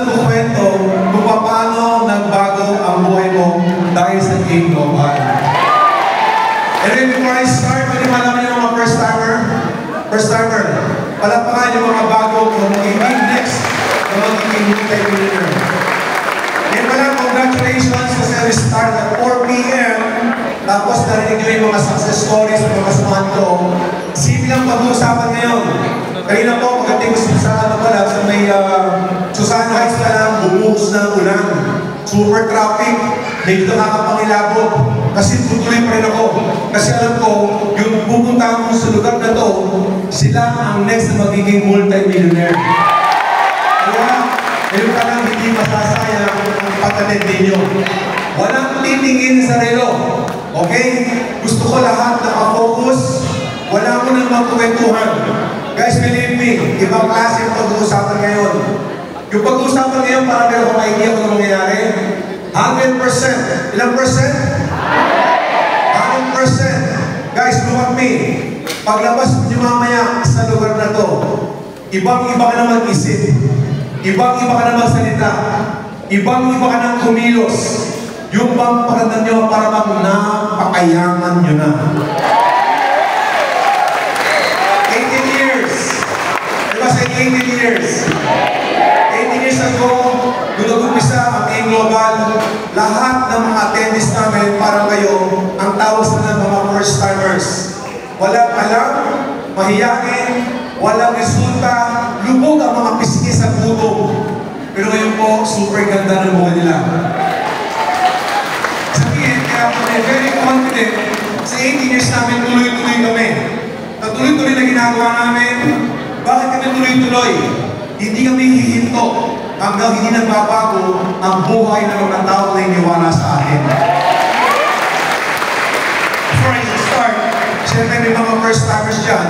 Kwento kung paano nagbago ang buhay mo dahil sa King Global. And then before I start, pwede malaman yung mga first timer, palapakan yung mga bago kung magiging next na magiging multi-millionaire. Ngayon pala, congratulations kasi we start at 4 p.m. Tapos narinig nyo yung mga success stories ng mga kasamahan ko. Simple lang pag-uusapan ngayon. Kanina po, pagdating ko sa may Susana Heights pa lang, bumuhos na ulan. Super traffic. Medyo nakakapangilabot. Kasi tutuloy pa rin ako. Kasi alam ko, yung pupunta ko sa lugar na to, sila ang next na magiging multi-millionaire. Kaya, ngayon ka lang hindi masasayang ang pagkatid ninyo. Walang titingin sa relo. Okay? Gusto ko lahat nakafocus. Wala mo nang magkuwentuhan. Guys, believe me, ibang klase yung pag-uusapan ngayon. Yung pag-uusapan ngayon, para meron kong idea kung ano mangyayari. 100%. Ilang percent? 100%. Guys, look at me. Paglabas nyo mamaya sa lugar na to, ibang-iba ka na mag-isip. Ibang-iba ka na magsalita. Ibang-iba ka na kumilos. Yung bang pakiramdam nyo para bang napakayaman nyo na. 18 years. Diba sa 18 years? 18 years ago, nag-umpisa ang King Global. Lahat ng mga attendees namin, parang kayo, ang tawag sila ng mga first-timers. Walang alam, mahiyain, walang resulta, lubog ang mga pisngi sa gutom. Pero ngayon po, super ganda ng buhay nila. Sabihin, kaya ako very confident, sa 18 years namin, tuloy-tuloy kami. Tuloy-tuloy na ginagawa namin. Bakit kami tuloy-tuloy? Hindi kami hihinto hanggang hindi nagbabago ang buhay ng mga tao na iniwala sa akin. Before I start, siyempre may mga first-timers dyan.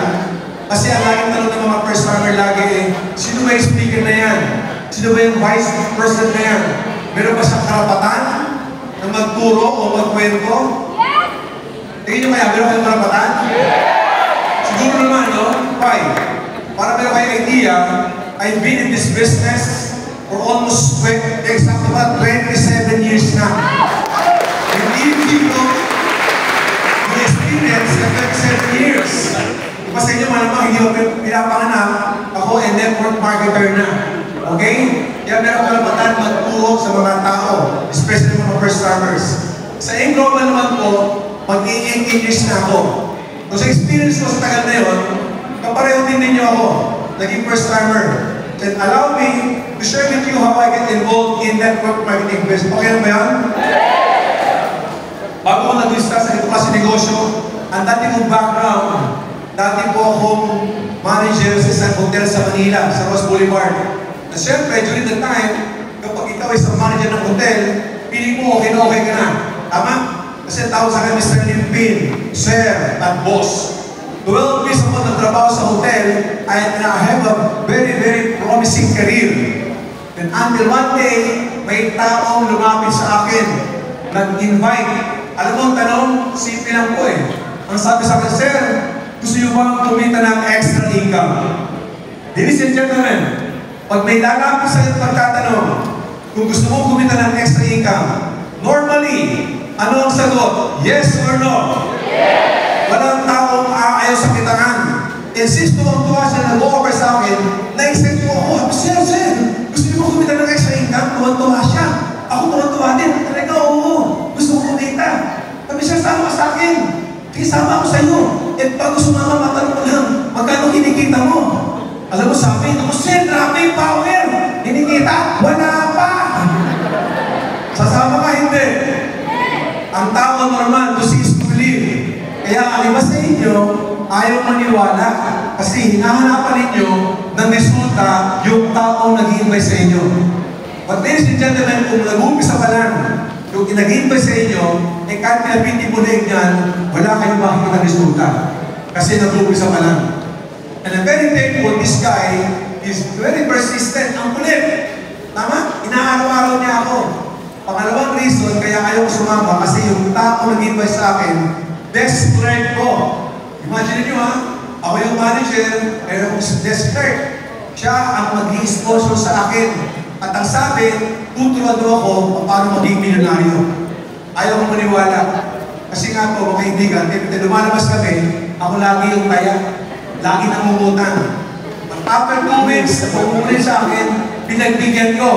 Kasi ang laging tanong ng mga first-timer lagi sino ba yung speaker na yan? Sino ba yung vice president na yan? Meron ba siyang karapatan na magturo o magkwento? Tingin nyo kaya, meron kayong karapatan? Siguro naman, no? Why? Para meron kayong idea, I've been in this business for almost 27 years na. Hindi dito, yung experience na 27 years. Diba sa inyo, malamang hindi ako pinapanganak, ako ay network marketer na. Okay? Kaya meron karapatan magturo sa mga tao, especially mga first-timers. Sa King Global naman po, mag-18 years na ako. So sa experience ko sa tagal na yun, kapareho din ninyo ako, naging first-timer. And allow me to share with you how I get involved in network marketing business. Okay na ba yan? Bago ko nag-start sa ito kasi negosyo, ang dati kong background, dati po akong manager sa isang hotel sa Manila, sa Ross Boulevard. At syempre, during the time, kapag ikaw ay isang manager ng hotel, piling mo okay na okay ka na. Tama? Kasi tawag sa akin, Mr. Limpin, Sir, at Boss. 12 years ako nagtrabaho sa hotel, I have a very, very promising career. And until one day, may taong lumapit sa akin, nag-invite. Alam mo ang tanong, simple lang po Ang sabi sa akin, Sir, gusto niyo bang kumita ng extra income? Ladies and gentlemen, pag may lalapit sa iyo pagtatanong, kung gusto mo kumita ng extra income, normally, ano ang sagot? Yes or no? Yes! Walang taong aayaw sa kitangan. And since tuwang-tuwa siya nag-offer sa akin, na-excite ko ako, Sir, gusto niyo mo kumita ng extra income? Tuwang-tuwa siya. Ako tuwang-tuwa din. Talaga, oo. Gusto ko kumita. Sabi, Sir, sama ka sa akin. Sige, sama ako sa iyo. At pag gusto mama, matanong ko lang, magkano kinikita mo? Alam mo, sabi, ako, Sir, grabe yung power. Kinikita? Wala pa. Sasama ka, hindi. Ang tao normal, to see is to believe. Kaya ang iba sa inyo, ayaw maniwala. Kasi hinahanapan ninyo ng resulta yung taong nag-i-invite sa inyo. But ladies and gentlemen, kung nag-uumpisa pa lang, yung nag-i-invite sa inyo, kahit pinapindi mo na yan, wala kayong makikita ng resulta. Kasi nag-uumpisa pa lang. And I'm very thankful, this guy is very persistent. Ang kulit. Tama? Inaaraw-araw niya ako. Pangalawang reason, kaya ayaw ko sumama kasi yung tao nag-invite sa akin, desk clerk ko. Imagine nyo ako yung manager, pero desk clerk. Siya ang mag-i-sponsor sa akin. At ang Sabi, tuturuan daw ako kung paano maging milyonaryo. Ayaw ko maniwala. Kasi nga po, mga kaibigan, lumalabas kami, ako lagi yung kaya. Lagi namumutan. After 2 weeks, pumuli sa akin, pinagbigyan ko.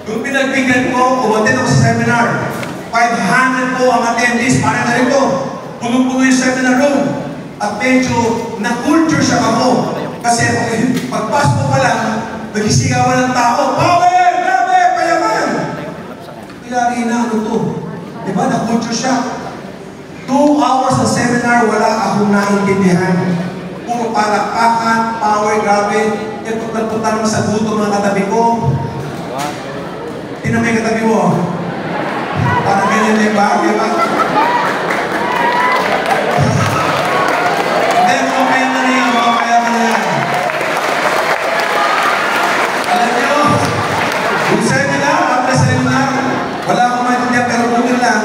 Yung pinagbigyan ko, umatin ako sa seminar. 500 po ang attendees, para na ito. Puno-puno yung seminar room. At medyo na-culture siya ako. Kasi pagpasok ko pa lang, nagisigawan ng tao, "Power! Grabe! Payaman!" Ilari na ano to. Diba? Na-culture siya. 2 hours ng seminar, wala akong naintindihan. Puro palakpakan, power, grabe. Yan, pagpunta naman sa guto mga katabi ko. Sino may katabi mo? Parang ganyan din ba? Diba? Hindi, mamaya na yan. Mamaya na yan. Alam nyo, yung seminar, after seminar, wala akong maintindihan, pero bukin lang,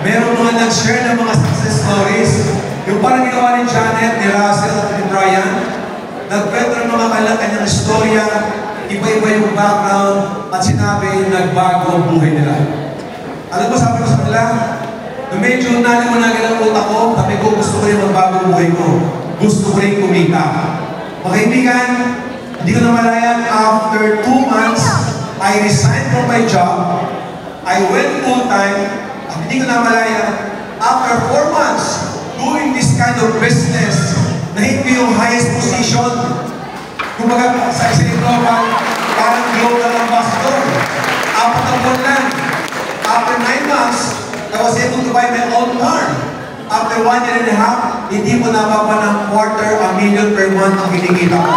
meron mga nag-share ng mga success stories. Yung parang ginawa ni Janet, ni Russell, at ni Brian, nagkwento ng mga kanyang istorya, iba-iba yung background, at sinabi, nagbago ang buhay nila. Alam mo, sabi ko sa kanila, nung medyo nalimunagan ang utak ko, sabi ko, gusto ko rin magbago ang buhay ko. Gusto ko rin kumita. Mga kaibigan, hindi ko namalayan, after 2 months, I resigned from my job, I went full-time, at hindi ko namalayan, after 4 months, doing this kind of business na hindi yung highest position. Kumbaga, sa isang global, parang global ambassador. 4 na buwan lang. After 9 months, I was able to buy my own car. After 1 year and a half, hindi mo nababa ng $250,000 per month ang kinikita ko.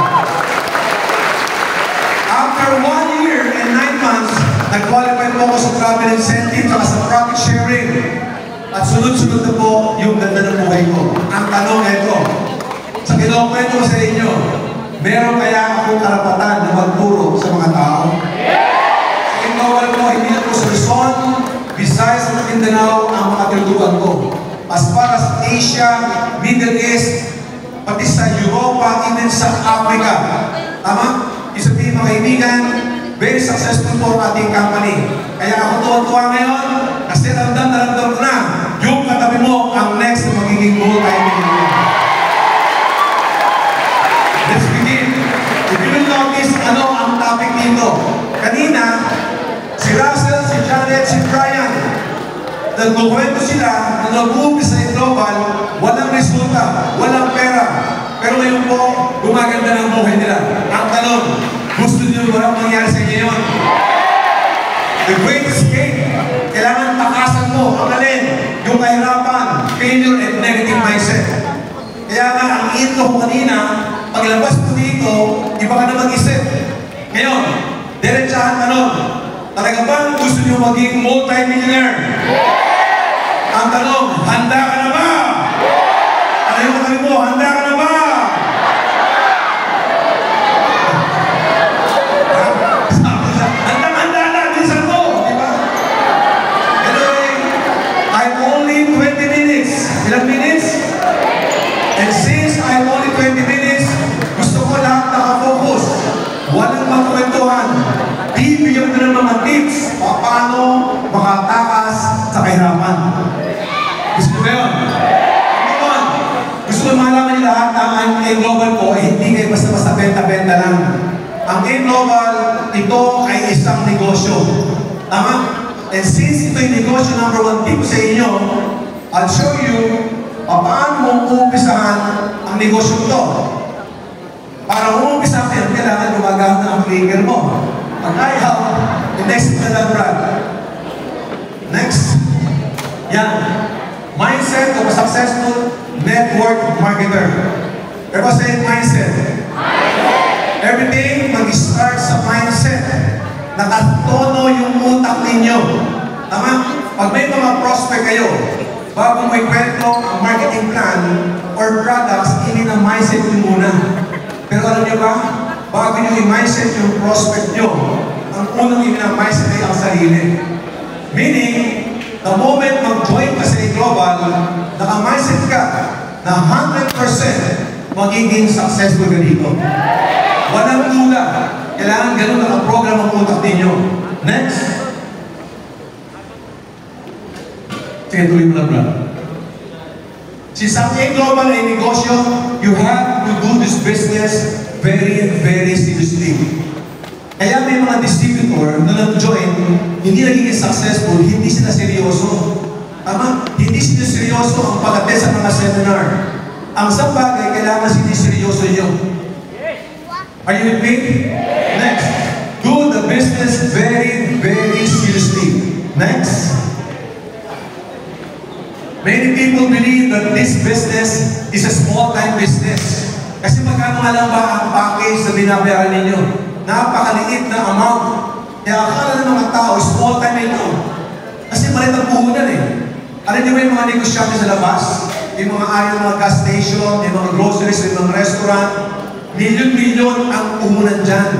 After 1 year and 9 months, nag-qualify po ako sa travel incentive at sa profit sharing. At sunod-sunod na po yung ganda ng buhay ko. Ang tanong ito, sa kinukwento ko sa inyo, meron kaya akong karapatan na magturo sa mga tao? Sa kinukwento ko, hindi na po sa Luzon, Visayas at Mindanao ang mga tinuturuan ko. As far as Asia, Middle East, pati sa Europa, even sa Africa. Tama? Isabihin mga kaibigan, very successful po ang ating company. Kaya ako tuwa-tuwa ngayon, kasi ramdam na ramdam ko na, yung katabi mo ang next na magiging multi-millionaire. Let's begin. If you will notice, ano ang topic dito? Kanina, si Russell, si Janet, si Brian, nagkukwento sila na nag-uumpisa sa global, walang resulta, walang pera. Pero ngayon po, gumaganda ng buhay nila. Ang tanong, gusto niyo ba ang mangyari sa inyo yun? The great escape, kailangan takasan mo ang alin, yung kahirapan, failure, and negative mindset. Kaya nga, ang intro ko kanina, paglabas ko dito, iba ka na mag-isip. Ngayon, diretsahan tanong, talaga bang gusto niyo maging multi-millionaire? Ang tanong, handa ka na ba? Ano yung katabi mo, handa ka na ba? Ilang minutes? And since I'm only 20 minutes, gusto ko lahat nakafocus. Walang magkwentuhan. Bibigyan ko ng mga tips paano makatakas sa kahirapan. Gusto ko ba yun? Gusto ko malaman niyo lahat na ang A-Global po ay hindi kayo basta-basta benta-benta lang. Ang A-Global, ito ay isang negosyo. Tama? And since ito yung negosyo number 1 tip sa inyo, I'll show you paano mo umpisahan ang negosyo ito. Para umpisahan yan, kailangan gumagamit ng trigger mo. Pag ayaw, the next na lang, Brad. Next. Yan. Mindset of a successful network marketer. Everyone say mindset. Everything mag-start sa mindset. Nakatono yung utak ninyo. Tama? Pag may mga prospect kayo, bago may kwento ang marketing plan or products, ini na mindset nyo muna. Pero alam nyo ba, bago nyo i-mindset yung prospect nyo, ang unang ini na mindset ay ang sarili. Meaning, the moment mag-join ka sa global, naka-mindset ka na 100% magiging successful ka dito. Walang tula. Kailangan ganun naka-program ang utak ninyo. Next. Sige, tuloy mo lang, brother. Si Samyang Global ay negosyo, you have to do this business very, very seriously. Kaya may mga distributor na nag-join, hindi naging successful, hindi sila seryoso. Tama? Hindi sila seryoso ang pag-attend sa mga seminar. Ang sa bagay, kailangan siniseryoso nyo. Are you with me? Next. Do the business very, very seriously. Next. Many people believe that this business is a small-time business. Kasi magkano nga lang ba ang package na binabayaran ninyo? Napakaliit na amount. Kaya akala ng mga tao, small-time ito. Kasi malit ang puhunan eh. Alam niyo ba yung mga negosyante sa labas? Yung mga ayaw mga gas station, yung mga groceries, yung mga restaurant. Milyon-milyon ang puhunan dyan.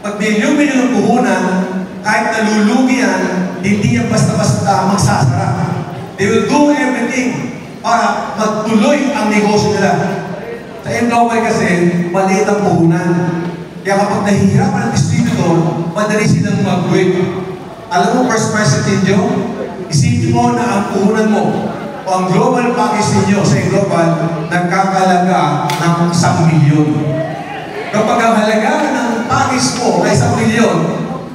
Pag milyon-milyon ang puhunan, kahit nalulugi yan, hindi yan basta-basta magsasara. They will do everything para magtuloy ang negosyo nila. Sa Endoway kasi, maliit ang puhunan. Kaya kapag nahihirapan ang distributor, madali silang mag-quit. Alam mo, first person ninyo, isipin mo na ang puhunan mo o ang global package ninyo sa global, nagkakalaga ng 1 milyon. Kapag ang halaga ng package mo ay 1 milyon,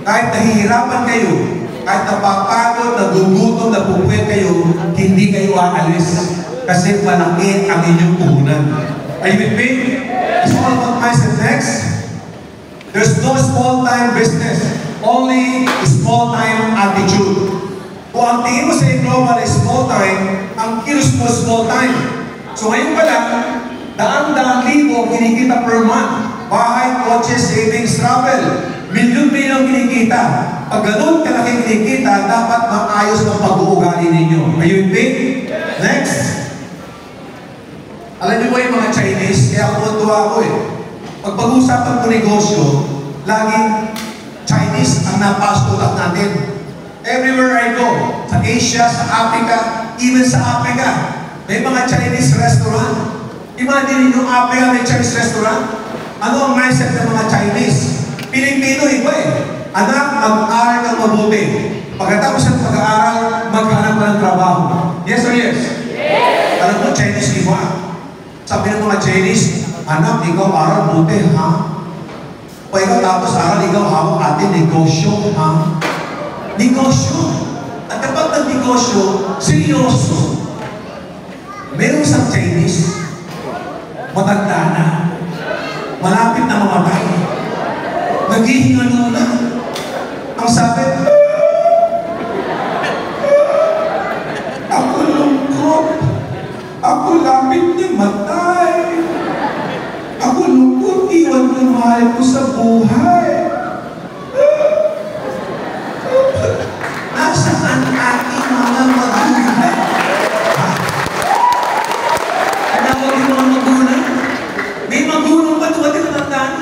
kahit nahihirapan kayo, kahit napapagod, nagugutom, napupuwet kayo, hindi kayo aalis. Kasi malaki ang inyong puhunan. Are you with me? It's all about mindset. Next. There's no small-time business. Only small-time attitude. Kung ang tingin mo sa global ay small-time, ang kilos mo small-time. So ngayon pa lang, daang-daang libo kinikita per month. Bahay, kotse, savings, travel. Milyon-milyon kinikita. Pag ganun kalaki kinikita, dapat maayos ng pag-uugali ninyo. Are you with me? Next. Alam niyo ba yung mga Chinese? Kaya kumuntuwa ako eh. Pag pag-uusapan ko negosyo, laging Chinese ang napasok natin. Everywhere I go, sa Asia, sa Africa, even sa Africa, may mga Chinese restaurant. Imagine yung Africa may Chinese restaurant. Ano ang mindset ng mga Chinese? Pilipino iba eh. Anak, mag-aaral kang mabuti. Pagkatapos ng pag-aaral, maghanap ka ng trabaho. Yes or yes? Yes! Alam mo, Chinese iba. Sabi ng mga Chinese, anak, ikaw aral buti, ha? O ikaw tapos aral, ikaw hawak atin, negosyo, ha? Negosyo. At kapag nag-negosyo, seryoso. Meron isang Chinese, matanda na, malapit na mamatay, naghihinga na. Ang sabi, ako lungkot, ako lapit na matay, ako lungkot, iwan ko mahal ko sa buhay. Nasaan aking mga magulang? Tinawag yung mga magulang? May magulang ba? Dumating na tandaan?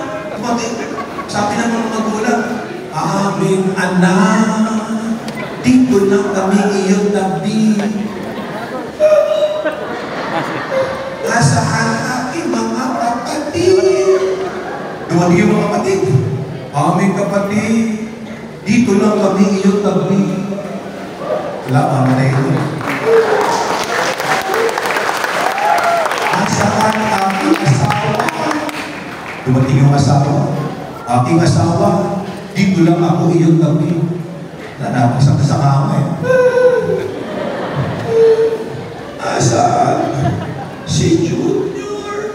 Sabi ng mga magulang, aming anak, dito lang kami iyong tabi. Nasaan aking mga kapatid? Dumating yung mga kapatid. Aming kapatid, dito lang kami iyong tabi. Wala, mama na ito. Nasaan aking asawa? Dumating yung asawa. Aking asawa, dito lang ako iyong tabi. Nanapagsak sa kama eh. Nasaan? Si Junior.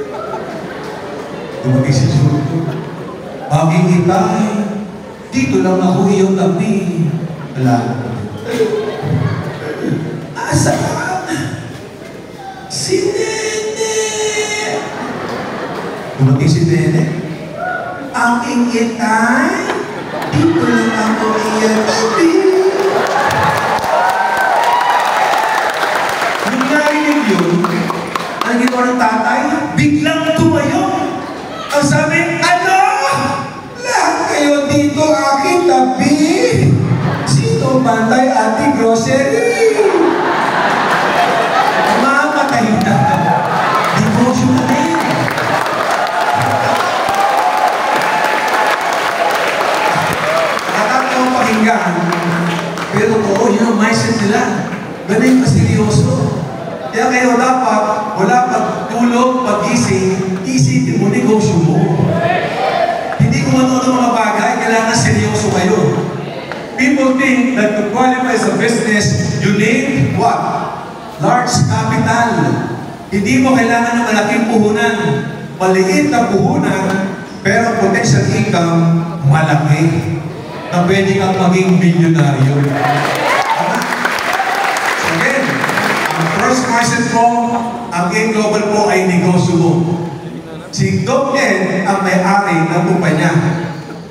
Dumating si Junior. Aking itay, dito lang ako iyong tabi. Wala. Nasaan? Si Nene. Dumating si Nene. Aking itay, dito lang ako iyong tabi. Nung narinig yun, ang ginawa ng tatay, biglang tumayo. Ang sabi, ano? Lahat kayo dito aking tabi. Sino bantay ating grocery? Mamatay na. Negosyo na rin. Nakakatawa pakinggan. kababaihan, pero oo, yun ang mindset nila. Ganun yung kaseryoso. Kaya kayo dapat, wala pagtulog, pag-ising, isipin mo, negosyo mo. Hindi kung ano-ano mga bagay, kailangan seryoso kayo. People think that to qualify as a business, you need what? Large capital. Hindi mo kailangan ng malaking puhunan. Maliit na puhunan, pero potential income, malaki. Na pwede kang maging milyonaryo. So again, ang first mindset mo, ang global po ay negosyo mo. Si Doc Ed ang may-ari ng kumpanya.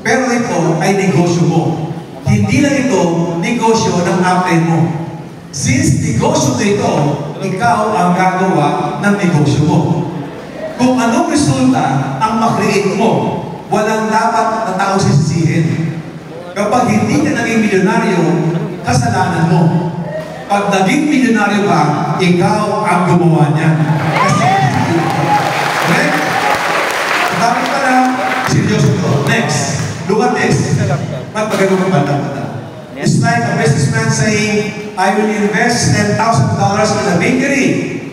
Pero ito ay negosyo mo. Hindi lang ito negosyo ng upline mo. Since negosyo ito, ikaw ang gagawa ng negosyo mo. Kung anong resulta ang makreate mo, walang dapat na tao sisisihin. Kapag hindi ka naging milyonaryo, kasalanan mo. Pag naging milyonaryo ka, ikaw ang gumawa niya. Kasi okay? Dapat pala, seryoso to. Next, look at this. Magpagano ka bata-bata. It's like a businessman saying, I will invest $10,000 in a bakery.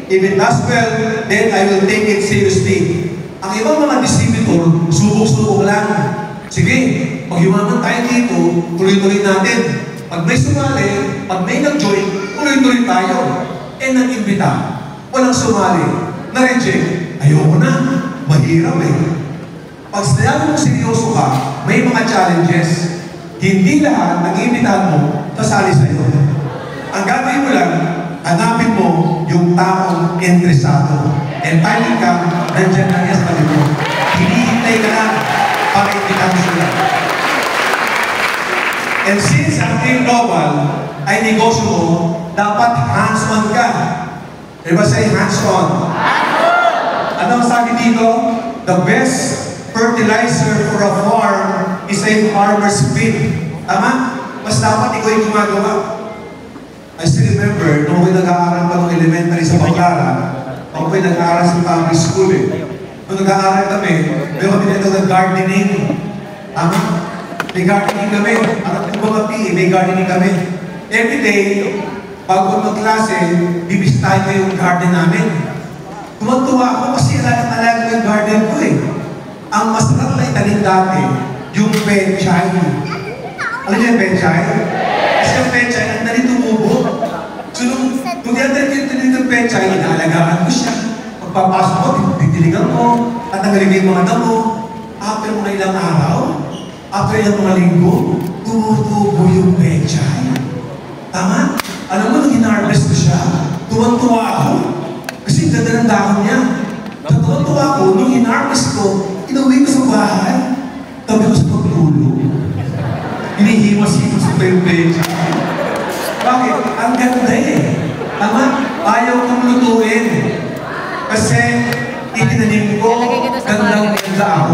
If it does well, then I will take it seriously. Ang ibang mga distributor, subok-subok lang. Sige, mag-yumaman tayo dito, tuloy-tuloy natin. Pag may sumali, pag may nag-join, tuloy-tuloy tayo. Nag-imbita, walang sumali, na-reject, ayoko na, mahirap eh. Pag sinabi mo seryoso ka, may mga challenges. Hindi lahat nag-imbitahan mo, kasali sa'yo. Ang gagawin mo lang, hanapin mo yung taong interesado. And timing ka, nandyan lang yan sa palit mo. Hinihintay ka lang para imbitahan sila. And since ang Team Global ay negosyo mo, dapat hands-on ka. Diba say hands-on? Ano ang sabi dito? The best fertilizer for a farm is a farmer's feed. Tama? Mas dapat ikaw yung gumagawa. I still remember, nung ako'y nag-aaral pa ng elementary sa Baclaran, ako'y nag-aaral sa public school eh. Nung nag-aaral kami, may kami nito ng gardening. Tama? May gardening kami. Ang mga PE, may gardening kami. Every day, bago mag-klase, bibisitahin ko yung garden namin. Tumantuwa ako kasi alaga ko yung garden ko eh. Ang masarap na itanim dati, yung penchay. Alam niyo yung penchay? Kasi yung penchay, ang dali tumubo. So, nung yan yung penchay, inaalagaan ko siya. Pagpapasok ko, titiligan ko, at nagaling yung mga damo. After mga ilang araw, after ilang mga linggo, tumutubo yung penchay. Tama? Alam mo, nung hinarvest ko siya, tuwan-tuwa ako. Kasi ganda ng dahon niya. Tuwan-tuwa ako, nung hinarvest ko, inuwi ko sa bahay, tabi ko sa pagtulog. Hinihimas-himas ko yung penchay. Bakit? Ang ganda eh. Tama? Ayaw kong lutuin. Kasi itinanim ko, gandang-ganda ako.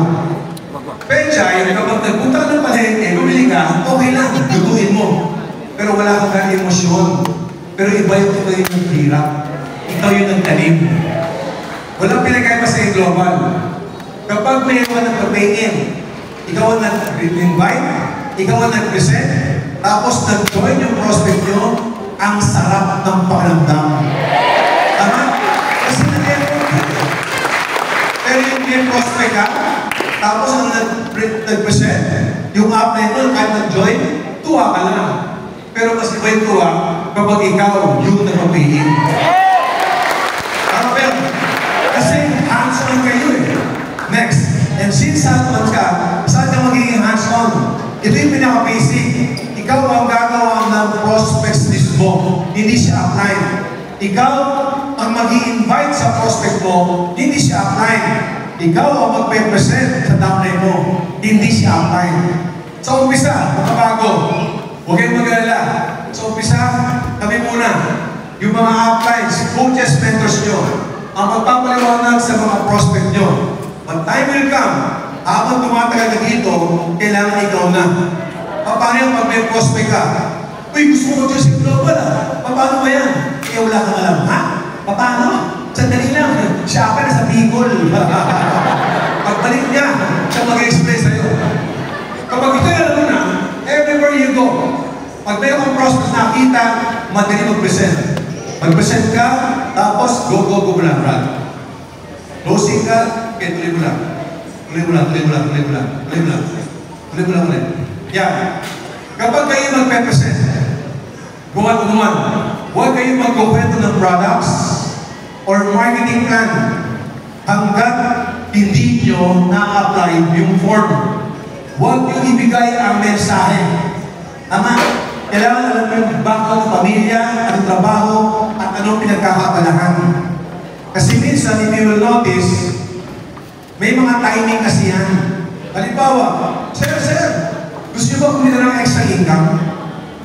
Penchay, kapag nagpunta ka ng palengke, bumili ka, okay lang, lutuin mo. Pero wala kang gano'ng emosyon. Pero iba yung ito yung hirap. Ikaw yung nagtanim. Walang pinagkaiba sa global. Kapag may iwan ng pagpain, ikaw ang nag-invite, ikaw ang nag-present, tapos nag-join yung prospect nyo, ang sarap ng pakiramdam. Tama? Kasi nag-effort ka. Pero yung may prospect ka, tapos ang nag-present, yung upline mo, kahit nag-join, tuwa ka lang. Pero mas iba yung tuwa kapag ikaw yung nagpapihin. Ano ba yun? Kasi hands-on kayo eh. Next. And since hands-on ka, saan ka magiging hands-on? Ito yung pinaka-basic. Ikaw ang gagawa ng prospects list mo, hindi siya upline. Ikaw ang mag-i-invite sa prospect mo, hindi siya upline. Ikaw ang magpe-present sa downline mo, hindi siya upline. Sa umpisa, makabago. Huwag kayong mag-alala. Sa umpisa, kami muna. Yung mga uplines, coaches, mentors nyo, ang magpapaliwanag sa mga prospect nyo. But time will come, habang tumatagal na dito, kailangan ikaw na. Paano yung pag may prospect ka? Uy, gusto ko dyan sa global ah. Paano ba yan? Eh, wala kang alam. Ha? Paano? Sandali lang. Siya ka na sa Bicol. Pagbalik niya, siya mag-express sa'yo. Kapag ito alam mo na, everywhere you go, Pag may akong prospect nakita, madali mag-present. Mag-present ka, tapos go lang, Brad. Closing ka, okay, tuloy mo lang. Tuloy mo lang ulit. Yeah. Kapag kayo magpe-present, gumawa, huwag kayo magkukwento ng products or marketing plan hanggat hindi nyo na-apply yung form. Huwag nyo ibigay ang mensahe. Tama? Kailangan alam nyo yung background ng pamilya, anong trabaho, at anong pinagkakabalahan. Kasi minsan, if you will notice, may mga timing kasi yan. Halimbawa, Sir, gusto nyo ba kumita ng extra income?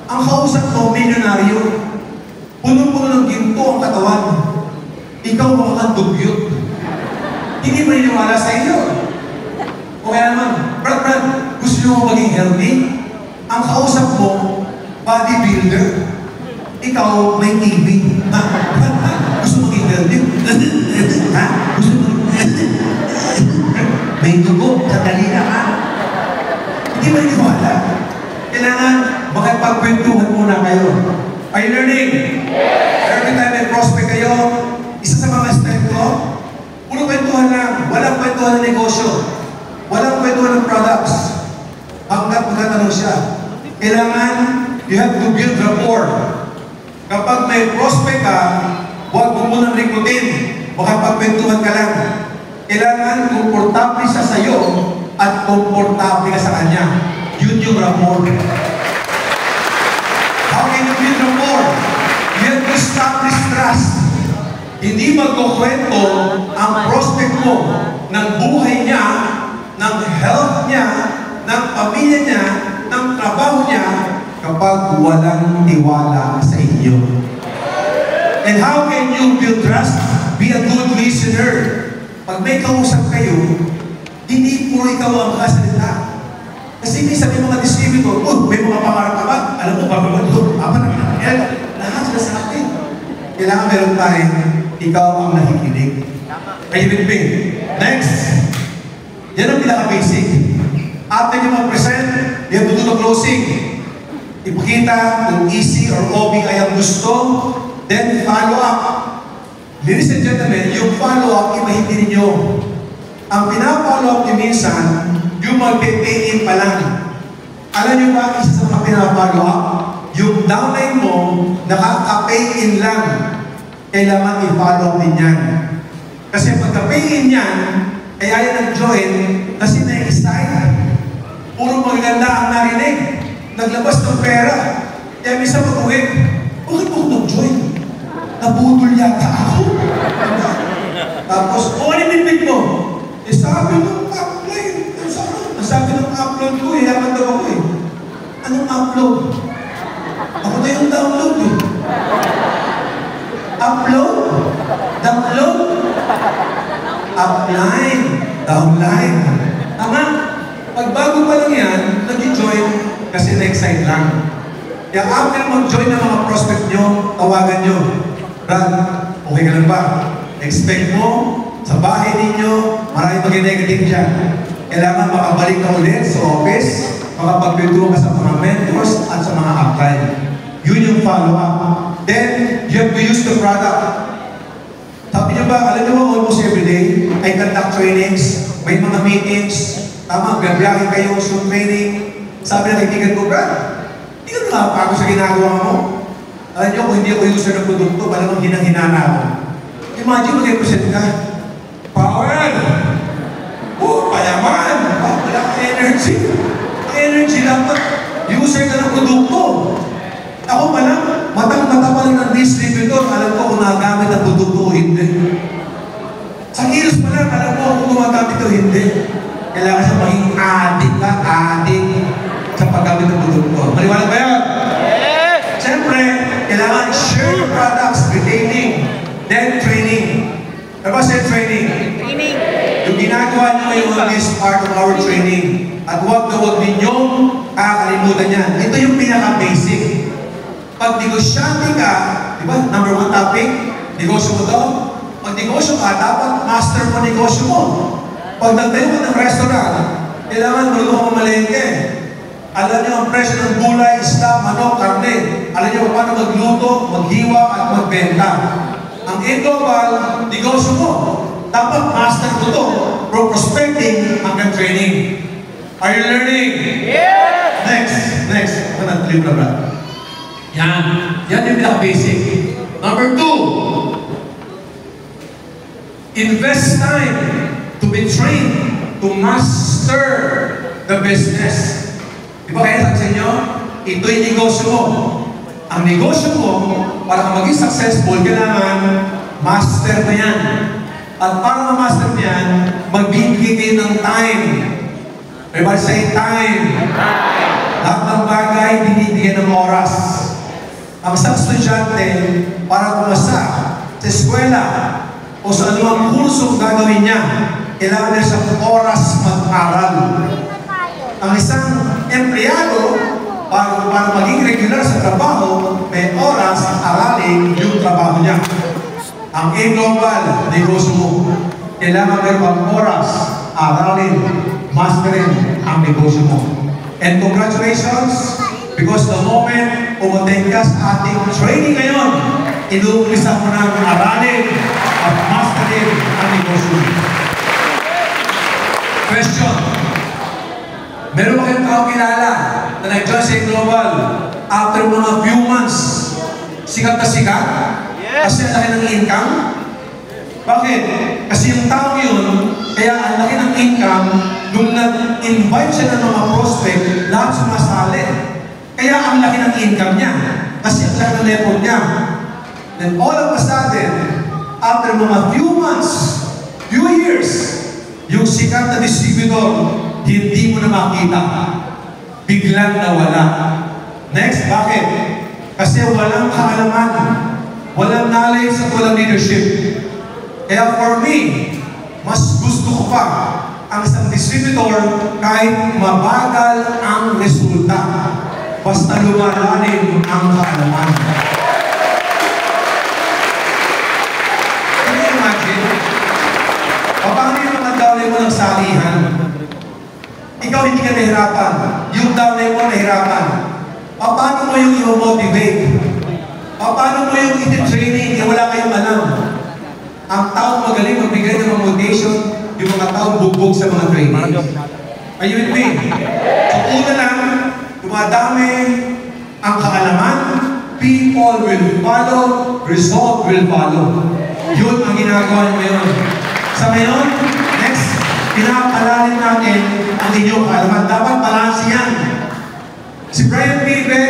Ang kausap mo, milyonaryo. Punong-puno ng ginto ang katawan. Ikaw makakadugyot. Hindi mo niniwala sa iyo. O kaya naman, Brad, gusto nyo maging healthy? Ang kausap mo, bodybuilder. Ikaw, may TV. Ha? Gusto maging healthy? Ha? Gusto maging may dugo, sandali na ka. Hindi mo niniwala. Kailangan makipagkwentuhan muna kayo. Are you learning? Every time may prospect kayo, isa sa mga step ko, puro kwentuhan lang. Walang kwentuhan ng negosyo. Walang kwentuhan ng products. Hanggat magtatanong siya. Kailangan, you have to build rapport. Kapag may prospect ka, huwag mo munang rikutin. Makapagkwentuhan ka lang. Kailangan komportable siya sa'yo at komportable ka sa kanya. Yun yung rapport. How can you build rapport? You have to establish trust. Hindi magkukwento ang prospect mo ng buhay niya, ng health niya, ng pamilya niya, ng trabaho niya, kapag walang tiwala sa inyo. And how can you build trust? Be a good listener. Pag may kausap kayo, hindi puro ikaw ang kasalita. Kasi minsan may mga distributor, may mga pangarap ka ba? Alam mo, bababado, lahat sila sa akin. Kailangan meron tayo, ikaw ang nakikinig. Are you with me? Next. Yan ang pinaka-basic. After nyo mag-present, you have to do the closing. Ipakita kung easy or OB ay ang gusto, then follow up. Ladies and gentlemen, yung follow-up, iba hindi ninyo. Ang pina-follow-up nyo minsan, yung mag-pay in pa lang. Alam nyo ba, isa sa mga pina-follow-up, yung downline mo, nakaka-pay in lang. Kailangan i-follow up din yan. Kasi pagka-pay in yan, ay ayaw nag-join, kasi na-excite. Puro maganda ang narinig. Naglabas ng pera. Kaya minsan pag-uwi, bakit mo nag-join? Nabudol yata ako. Tapos, ano yung mo? Eh, sabi ng upload. Sabi ng upload ko, yaman daw ako eh. Anong upload? Ako na yung download eh. Upload? Download? Upline? Downline? Tama? Pag bago pa lang yan, nag-join kasi na-excite lang. Kaya after mag-join ng mga prospect nyo, tawagan nyo. Brad, okay ka lang ba? Expect mo, sa bahay ninyo, maraming mag-negative dyan. Kailangan makabalik ka ulit sa office, makapagpintuan ka sa mga mentors at sa mga upline. Yun yung follow-up. Then, you have to use the product. Sabi niyo ba, alam niyo ba, almost every day, I conduct trainings, may mga meetings, tama, gabiyahin kayo sa training. Sabi na kaibigan ko, Brad, hindi ka nakapagod sa ginagawa mo. Alam niyo, kung hindi ako user ng produkto, malamang hinang-hinana ako. Imagine, mag-represent ka. Power! Payaman! Wala kang energy. Ang energy dapat, user ka ng produkto. Ako pa lang, matang-mata pa lang ng distributor, alam ko kung nagamit ang produkto o hindi. Sa kilos pa lang, alam ko kung gumagamit o hindi. Kailangan siya maging addict sa paggamit ng produkto. Maliwanag ba yan? Yes! Siyempre, kailangan share your products, retaining, then training. Ano ba siya training? Training. Yung ginagawa nyo ngayon is part of our training. At huwag ninyong kakalimutan yan. Ito yung pinaka-basic. Pag negosyante ka, di ba, number 1 topic, negosyo mo daw. Pag negosyo ka, dapat master mo negosyo mo. Pag nagtayo ka ng restaurant, kailangan marunong ka mamalengke. Alam niyo ang presyo ng gulay, isda, manok, karne, niya kung paano magluto, maghiwa, at magbenta. Ang A-Global, negosyo mo. Dapat master mo to from prospecting hanggang training. Are you learning? Yes! Next. Ako na, trip na brad. Yan yung pinaka-basic. Number 2, invest time to be trained to master the business. Di ba kaya sa inyo? Ito'y negosyo mo. Ang negosyo mo, para ka maging successful, kailangan master mo yan. At para ma-master mo yan, magbibigay kayo ng time. Everybody say time. Lahat ng bagay, binibigyan ng oras. Ang isang estudyante, para pumasa sa eskwela o sa anumang kursong gagawin niya, kailangan niya sa oras mag-aral. Ang isang empleyado, para maging regular sa trabaho, may oras aralin yung trabaho niya. Ang A-Global, negosyo mo, kailangan meron ang oras aralin, masterin ang negosyo mo. And congratulations, because the moment umating ka sa ating training ngayon, inuumpisa mo ng aralin at masterin ang negosyo mo. Question. Meron ba kayong tao kilala na nag-join sa Global after mga few months, sikat na sikat? Kasi ang laki ng income? Bakit? Kasi yung tao yun, kaya ang laki ng income, nung nag-invite siya ng mga prospect, lahat sumasali. Kaya ang laki ng income niya. Kasi ang laki ng level niya. Then all of a sudden, after mga few months, few years, yung sikat na distributor, hindi mo na makita. Biglang nawala. Next, bakit? Kasi walang kaalaman, walang knowledge at walang leadership. Kaya for me, mas gusto ko pa ang isang distributor kahit mabagal ang resulta. Basta lumalalim ang kaalaman. Can you imagine? Paano yung mga downline mo ng salihan? Ikaw hindi ka nahirapan. Yung downline mo nahirapan. Paano mo yung i-motivate? Paano mo yung i-training kaya wala kayong alam? Ang taong magaling magbigay ng mga motivation, yung mga taong bugbog sa mga training. Are you with me? So una lang, dumadami ang kaalaman, people will follow, result will follow. Yun ang ginagawa nyo ngayon. Sa ngayon, next, pinapalalim natin ang inyong kaalaman. Dapat balanse yan. Si Brian Pibe,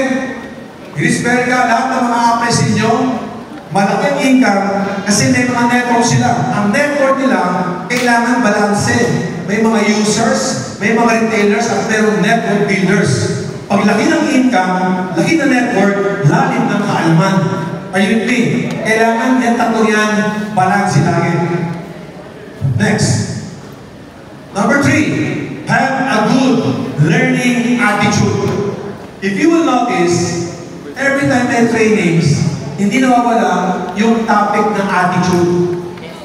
Iris Berga, lahat ng mga apply sa inyo, malaking income kasi may mga network sila. Ang network nila, kailangan balanse. May mga users, may mga retailers, at mayroong network builders. Pag laki ng income, laki ng network, lalim ng kaalaman. Are you with me? Kailangan yan tatlo yan, balanse lagi. Next. Number 3, have a good learning attitude. If you will notice, every time may trainings, hindi nawawala yung topic ng attitude.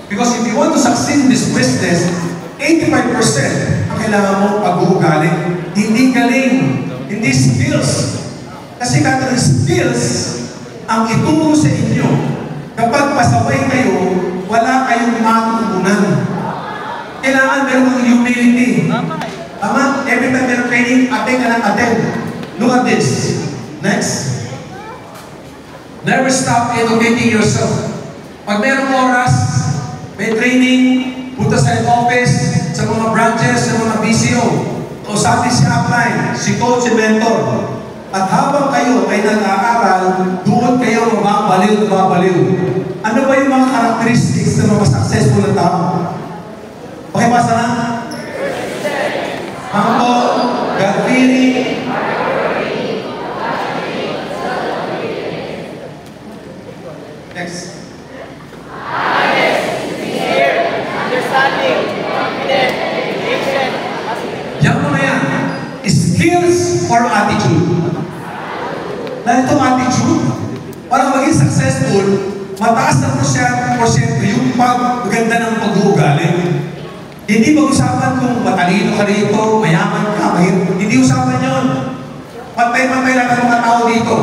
Because if you want to succeed in this business, 85% ang kailangan mo pag-uugali. Hindi galing, hindi skills. Kasi kada skills, ang ituro sa inyo, kapag pasaway kayo, wala kayong matutunan. Kailangan meron ng humility. Tama? Every time meron training, attend ka ng attend. Look at this. Next. Never stop educating yourself. Pag merong oras, may training, punta sa head office, sa mga branches, sa mga BCO, o sa atin si upline, si coach, si mentor. At habang kayo ay nag-aaral, doon kayo mababaliw. Ano ba yung mga characteristics ng mga successful na tao? Pakibasa na. Humble, God-fearing, next. Sincere, understanding, confident, patient, Yan mo na yan. Skills or attitude? Dahil itong attitude, para maging successful, mataas na porsyento yung pag-ganda ng pag-uugali. Hindi mag-usapan kung matalino ka rito, mayaman ka, mahirap. Hindi usapan yun. Pantay-pantay lang ang mga tao dito.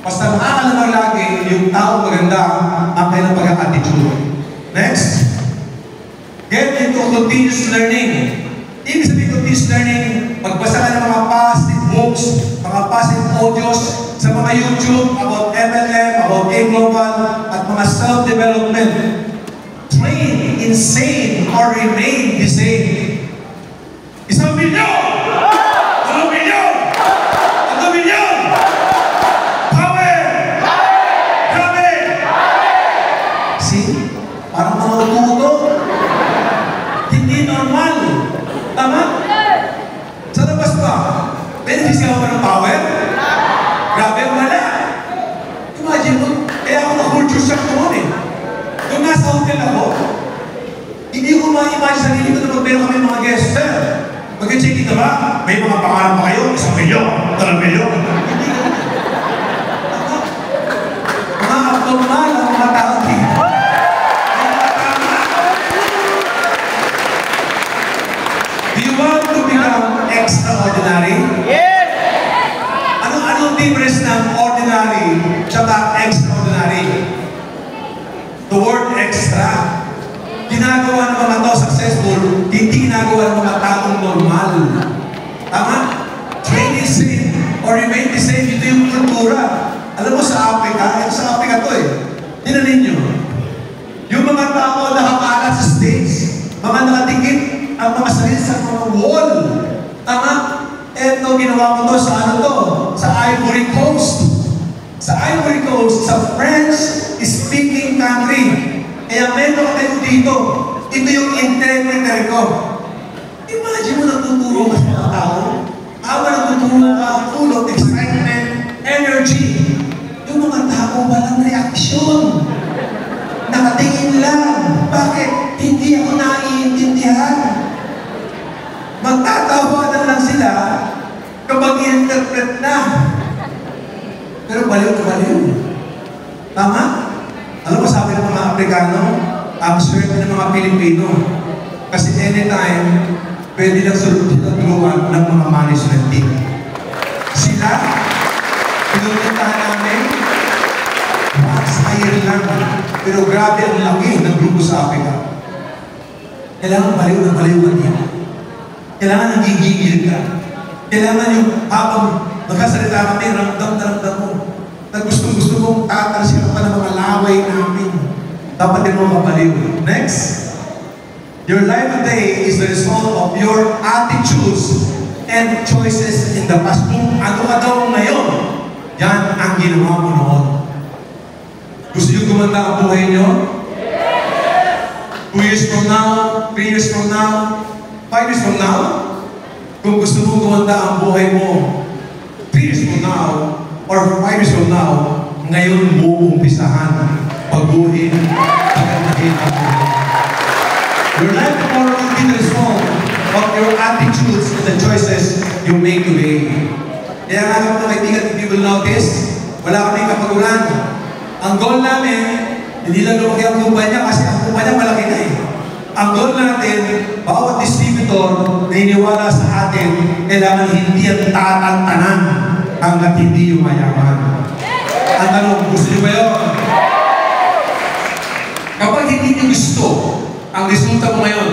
Basta makakalamang lagi yung tao maganda ang kailang pag-attitude. Next. Get into continuous learning. Ibig sabihin continuous learning, magbasa ka ng mga positive books, mga positive audios sa mga YouTube about MLM, about A-Global, at mga self-development. Train insane or remain the same. 1,000,000! 2,000,000! 3,000,000! Power! Grabe! See? Parang maututo. Hindi normal. Tama? Sa labas ba? Benefits ka ba ng power? Grabe, wala. Imagine mo, kaya ako na-culture shock noon eh. Kung nasa hotel ako, hindi ko ma-imagine sarili ko na magmeron kami mga guest sir. Mag-check in na ba? May mga pangalan pa kayo? 1,000,000? 3,000,000? Hindi ka. Mga abnormal ang mga tao dito. Do you want to become extraordinary? Yes! Anong difference ng ordinary tsaka extraordinary? The word extra. Ginagawa ng mga tao successful, hindi ginagawa ng mga taong normal. Tama? Train the same or remain the same. Ito yung kultura. Alam mo sa Africa to eh. Tingnan ninyo. Yung mga tao nakakalat sa stage, mga nakatikit ang mga sarili sa mga wall. Tama? Eto, ginawa ko to sa ano to? Sa Ivory Coast. Sa Ivory Coast, sa French-speaking country. Kaya meron kayo dito. Ito yung interpreter ko. Imagine mo natuturo ka sa mga tao. Habang natuturo ka, full of excitement, energy. Yung mga tao walang reaksyon. Nakatingin lang. Bakit? Hindi ako naiintindihan. Magtatawanan lang sila kapag i-interpret na. Pero baliw na baliw. Tama? Alam mo, sabi ng mga Amerikano, ang swerte ng mga Pilipino. Kasi anytime, pwede lang tulungan ng mga management team. Sila, pinupuntahan namin, once a year lang. Pero grabe ang laki ng grupo sa Africa. Kailangan baliw na baliw ka niya. Kailangan nagigigil ka. Kailangan yung habang magkasalita kami, ramdam na ramdam mo. Na gusto mong tatalsin pa ng mga laway namin. Dapat din mo mabaliw. Next. Your life today is the result of your attitudes and choices in the past. Kung ano ka daw ngayon, yan ang ginawa mo noon. Gusto nyo gumanda ang buhay nyo? 2 years from now, 3 years from now, 5 years from now, kung gusto mo gumanda ang buhay mo, 3 years from now, or 5 years from now, ngayon mo umpisahan, pagbuhin, pagandahin ang buhay. Your life tomorrow will be the result of your attitudes and the choices you make today. Kaya nga naman mga kaibigan, if you will notice, wala kami kapagulan. Ang goal namin, hindi lang lumaki ang kumpanya kasi ang kumpanya malaki na eh. Ang goal natin, bawat distributor na iniwala sa atin, kailangan hindi ang tatantanan hanggat hindi yung mayaman. Ang tanong, gusto nyo ba yun? Kapag hindi nyo gusto ang resulta mo ngayon,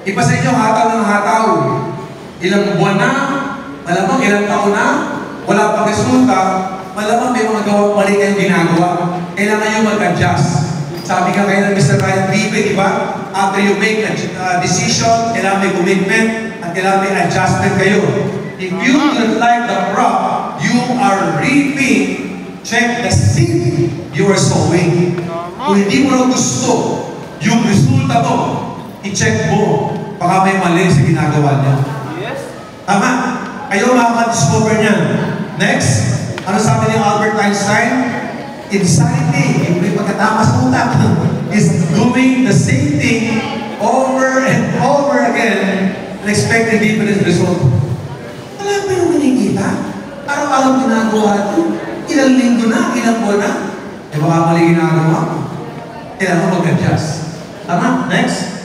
iba sa inyo, hataw ng hataw. Ilang buwan na, malamang ilang taon na, wala pang resulta, malamang may mga gawang mali kayong ginagawa. Kailangan nyo mag-adjust. Sabi ka kayo ng Mr. Ryan Ribe, di ba? After you make a decision, kailangan may commitment, at kailangan may adjustment kayo. If you don't like the crop you are reaping, check the seed you are sowing. Kung hindi mo na gusto yung resulta mo, i-check mo. Baka may mali sa ginagawa niya. Yes. Tama? Kayo makaka-discover niyan. Next, ano sabi ni Albert Einstein? Insanity, yung may pagkatama sa utak, is doing the same thing over and over again and expecting different result. Wala pa yung manikita. Araw-araw ginagawa ito. Ilang linggo na, ilang buwan na. Eh baka mali ginagawa mo. Kailangan mo mag-adjust. Tama? Next.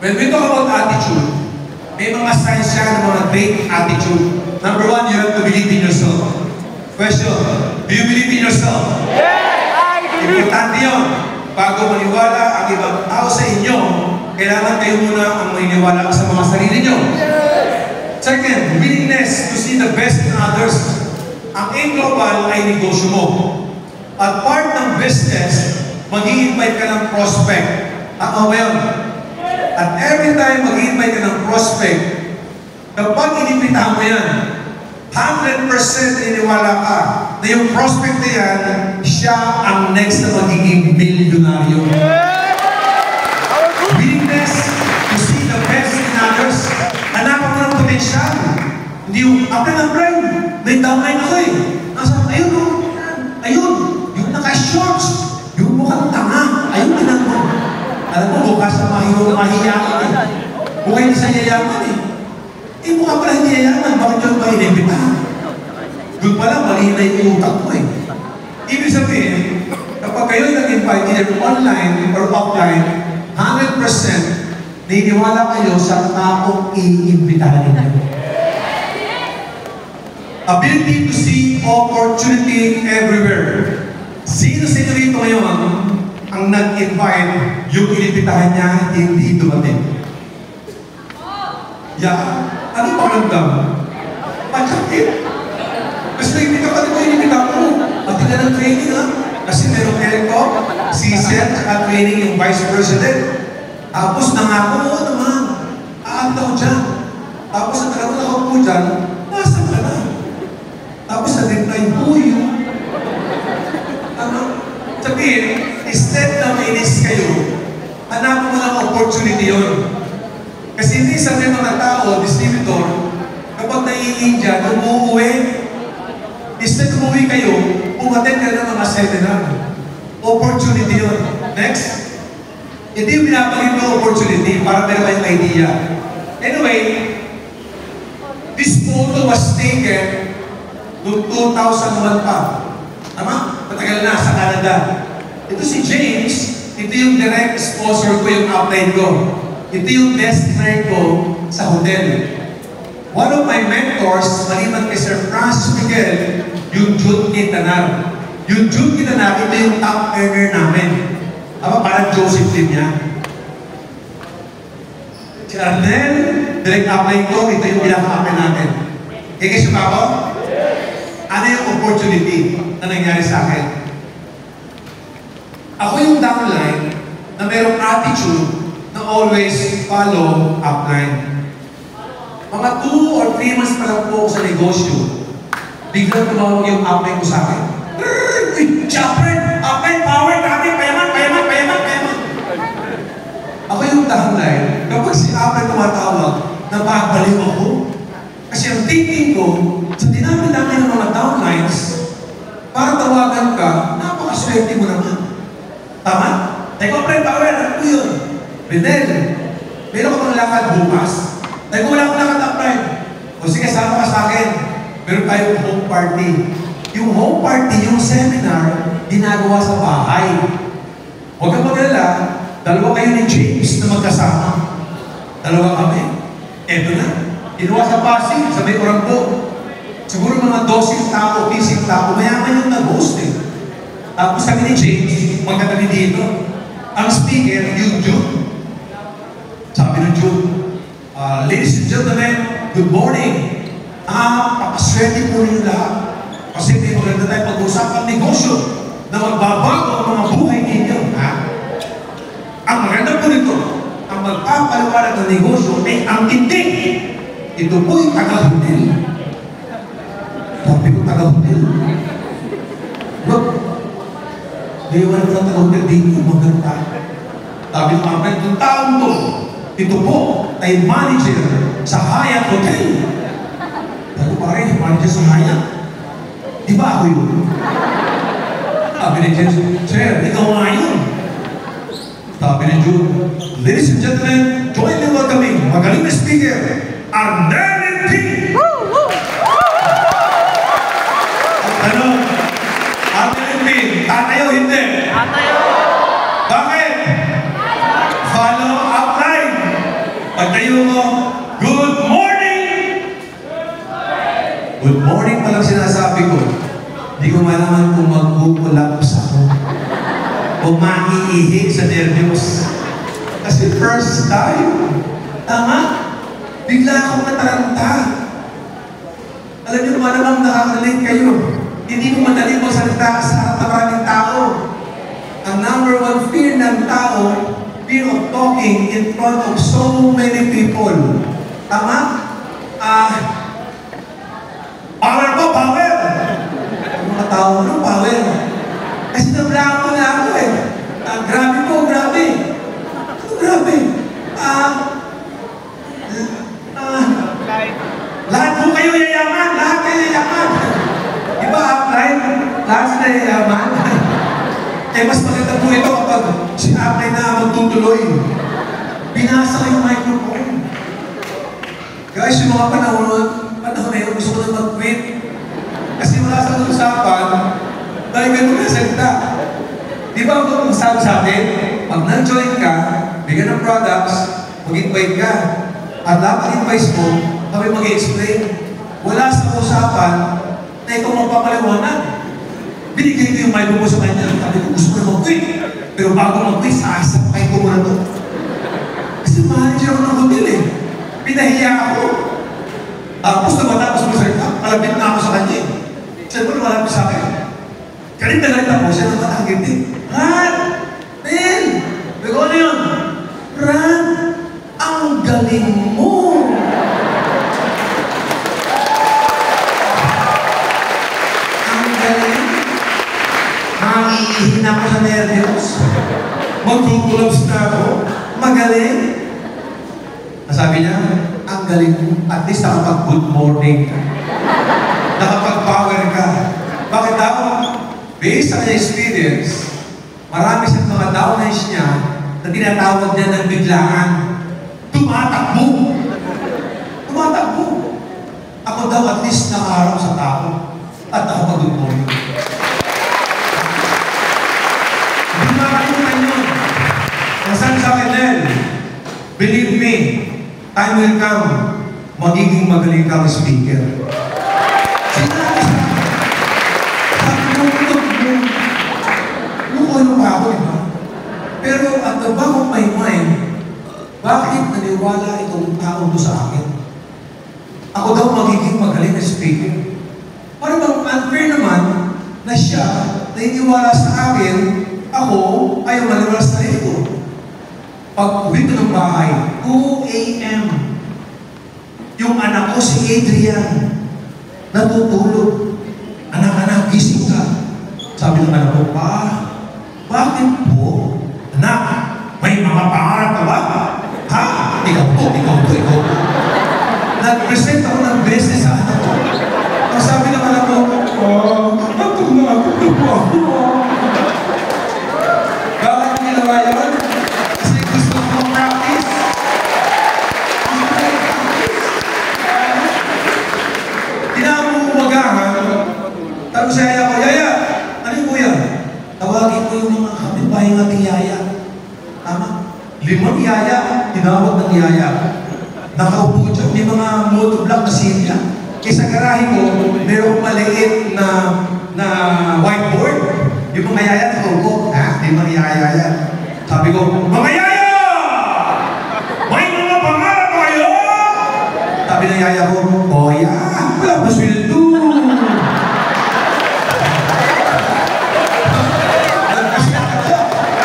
When we talk about attitude, may mga signs siya ng mga great attitude. Number 1, you have to believe in yourself. Question, do you believe in yourself? Yes, I believe. Importante yun. Bago maniwala ang ibang tao sa inyo, kailangan kayo muna ang maniniwala sa mga sarili nyo. Second, willingness to see the best in others. Ang A-Global ay negosyo mo. At part ng business, mag-i-invite ka ng prospect. Ako ba yun? At every time mag-i-invite ka ng prospect, kapag inimbitahan mo yan, 100% naniniwala ka na yung prospect na yan, siya ang next na magiging milyonaryo. Willingness to see the best in others. Hanapan mo ng potensyal. Hindi yung, apply ng brain. May downline ako eh. Nasa, ayun o. Ayun. Yung naka-shorts. Yung mukhang tanga. Ayun tinan mo. Alam mo, bukas na mahiyaman eh. Bukas hindi sa yayaman eh. Eh, mukha pala hindi yayaman. Bakit yun ba inibitahan? Doon pala, mali na yung utak mo eh. Ibig sabihin, kapag kayo nag-invite either online or offline, 100% naniniwala kayo sa taong i-imbitahan ninyo. Ability to see opportunity everywhere. Sino sa inyo rito ngayon ang nag-invite, yung inibitahan niya, hindi dumating? Yeah. Ano pa ramdam? Pagkakit. Kasi naibita ka dito, inibita ko. Pati na ng training ha. Kasi merong Erico, si Seth, at training yung Vice President. Tapos nangako, oo naman. Aanta ko dyan. Tapos ang talagang nakaupo dyan, nasa ka na. Tapos nag-reply, huy. Ano? Sabihin, instead na mainis kayo, hanapin mo ng opportunity yun. Kasi hindi sa mga tao, distributor, kapag naiingin dyan, umuuwi, instead umuwi kayo, umaten ka ng mga seminar. Opportunity yun. Next. Hindi yung pinapagin mo opportunity para meron kayong idea. Anyway, this photo was taken noong 2001 pa. Tama? Matagal na sa Canada. Ito si James, ito yung direct sponsor ko yung upline ko. Ito yung best friend ko sa hotel. One of my mentors, maliban kay Sir Francis Miguel, yung Jude Quintanar. Yung Jude Quintanar, ito yung top earner namin. Aba, parang Joseph din niya. Si Arnel, direct upline ko, ito yung pinaka-upline natin. Kaya pa ako? Ano yung opportunity na nangyari sa akin? Ako yung downline na mayroong attitude na always follow upline. Mga 2 or 3 months pa lang po ako sa negosyo, biglang tumawag yung upline ko sa akin. Chopper! Upline power! Dami! Payaman! Payaman! Payaman! Payaman! Ako yung downline, kapag si upline tumatawag, napapaliw ako. Kasi ang thinking ko, sa dinami-dami ng mga downlines, para tawagan ka, napakaswerte mo naman. Tama? Teka, upline power! Ano yun? Renel, meron ka bang lakad bukas? Dahil kung wala akong lakad upline, o sige, sama ka sa akin. Meron tayong home party. Yung home party, yung seminar, ginagawa sa bahay. Huwag kang magalala, dalawa kayo ni James na magkasama. Dalawa kami. Eto na. Ginawa sa Pasig, sa may Oranggo. Siguro mga 12 tao, 15 tao, mayaman yung nag-host eh. Tapos sabi ni James, magkatabi dito. Ang speaker, yung Jude. Sabi ng Jude, ladies and gentlemen, good morning. Papaswerte po rin lahat. Kasi may maganda tayo pag-usap ang negosyo na magbabago ang mga buhay ninyo. Ha? Ang maganda po nito, ang magpapaliwanag ng negosyo ay ang tindig. Ito po yung taga-hotel. Sabi ko taga-hotel. Look, di wala sa taga-hotel dito, maganda. Sabi ko, itong taong to, ito po ay manager sa Hyatt Hotel. Sabi ko, pare, manager sa Hyatt? Di ba ako yun? Sabi ni James, Sir, ikaw nga yun. Sabi ni Jude, ladies and gentlemen, join me welcoming magaling na speaker, Arnel P. At ano? Arnel P, tatayo hindi? Tatayo! Bakit? Follow upline. Pagtayo mo, good morning! Good morning pa lang sinasabi ko. Hindi ko malaman kung mag-collapse ako o maiihi sa nervyos. Kasi first time, tama, bigla akong nataranta. Alam niyo naman namang nakaka-relate kayo. Hindi mo madali magsalita sa harap ng maraming tao. Ang number one fear ng tao, fear of talking in front of so many people. Tama? Power po, power! Ang mga tao, ano, power? Kasi nablako na ako eh. Grabe po, grabe. Ano grabe? Lahat po kayo yayaman, lahat kayo yayaman. Diba, upline? Lahat sila yayaman. Eh, mas maganda po ito kapag si upline na magtutuloy. Binasa ko yung microphone. Guys, yung mga panahon na yun, gusto ko na mag-quit. Kasi wala sa usapan, dahil ganun na salita. Di ba kung sabi sa atin, pag na-join ka, bigyan ng products, mag-invite ka. At lahat ng advice mo, kami mag-explain. Wala sa usapan na ikaw magpapaliwanag. Binigay ko yung mic mo sa kanya. Sabi ko, gusto ko na mag-quit. Pero bago mag-quit, sasakay ko muna to. Kasi manager ako ng hotel eh. Pinahiya ako. Tapos na matapos mo salita, malapit na ako sa kanya eh. Sabi ko, malapit sa akin. Galit na galit ako, siya naman agad eh. Ran! Nel! Sabi ko, ano yun? Ran! Ang galing mo! Ang galing! Makiihin ako sa nervyos. Magtutulaps na ako. Magaling! Nasabi niya, ang galing mo. At least nakapag-good morning ka. Nakapag-power ka. Bakit daw? Based sa kanya experience, marami sa mga downlines niya na tinatawag niya ng biglaan. Tumatakbo! Tumatakbo! Ako daw at least nakaharap sa tao at nakapag-good morning. Hindi makalimutan yun. Ang sabi sa akin, Nel, believe me, time will come, magiging magaling kang speaker. Sinabi sa akin, sabi mo, ano pa ako, diba? Pero at the back of my mind, bakit naniwala itong tao mo sa akin? Ako daw magiging magaling na speaker. Parang bang unfair naman na siya naniniwala sa akin, ako ayaw maniwala sa sarili ko. Pag uwi ko ng bahay, 2 a.m., yung anak ko si Adrian, natutulog. Anak-anak, gising ka. Sabi ng anak ko, Pa, bakit po? Anak, may mga pangarap ka ba? Ha? Ikaw to. Nag-present ako ng business sa anak ko. Ang sabi ng anak ko, natulog po ako. Bakit ginawa yun? Kasi gusto ko practice. Tinamong umagahan, tapos sa yaya ko, Yaya, ano yung kuya? Tawagin ko yung mga kapitbahay nating yaya. Tama? 5 yaya, tinawag ng yaya. Nakaupo dyan, may mga monoblock na silya. Kaya garahe ko, mayroong maliit na whiteboard. Yung mga yaya nakaupo, ha? May mga yaya. Sabi ko, mga yaya! May mga pangarap kayo! Sabi ng yaya ko, Kuya, wala ba sweldo?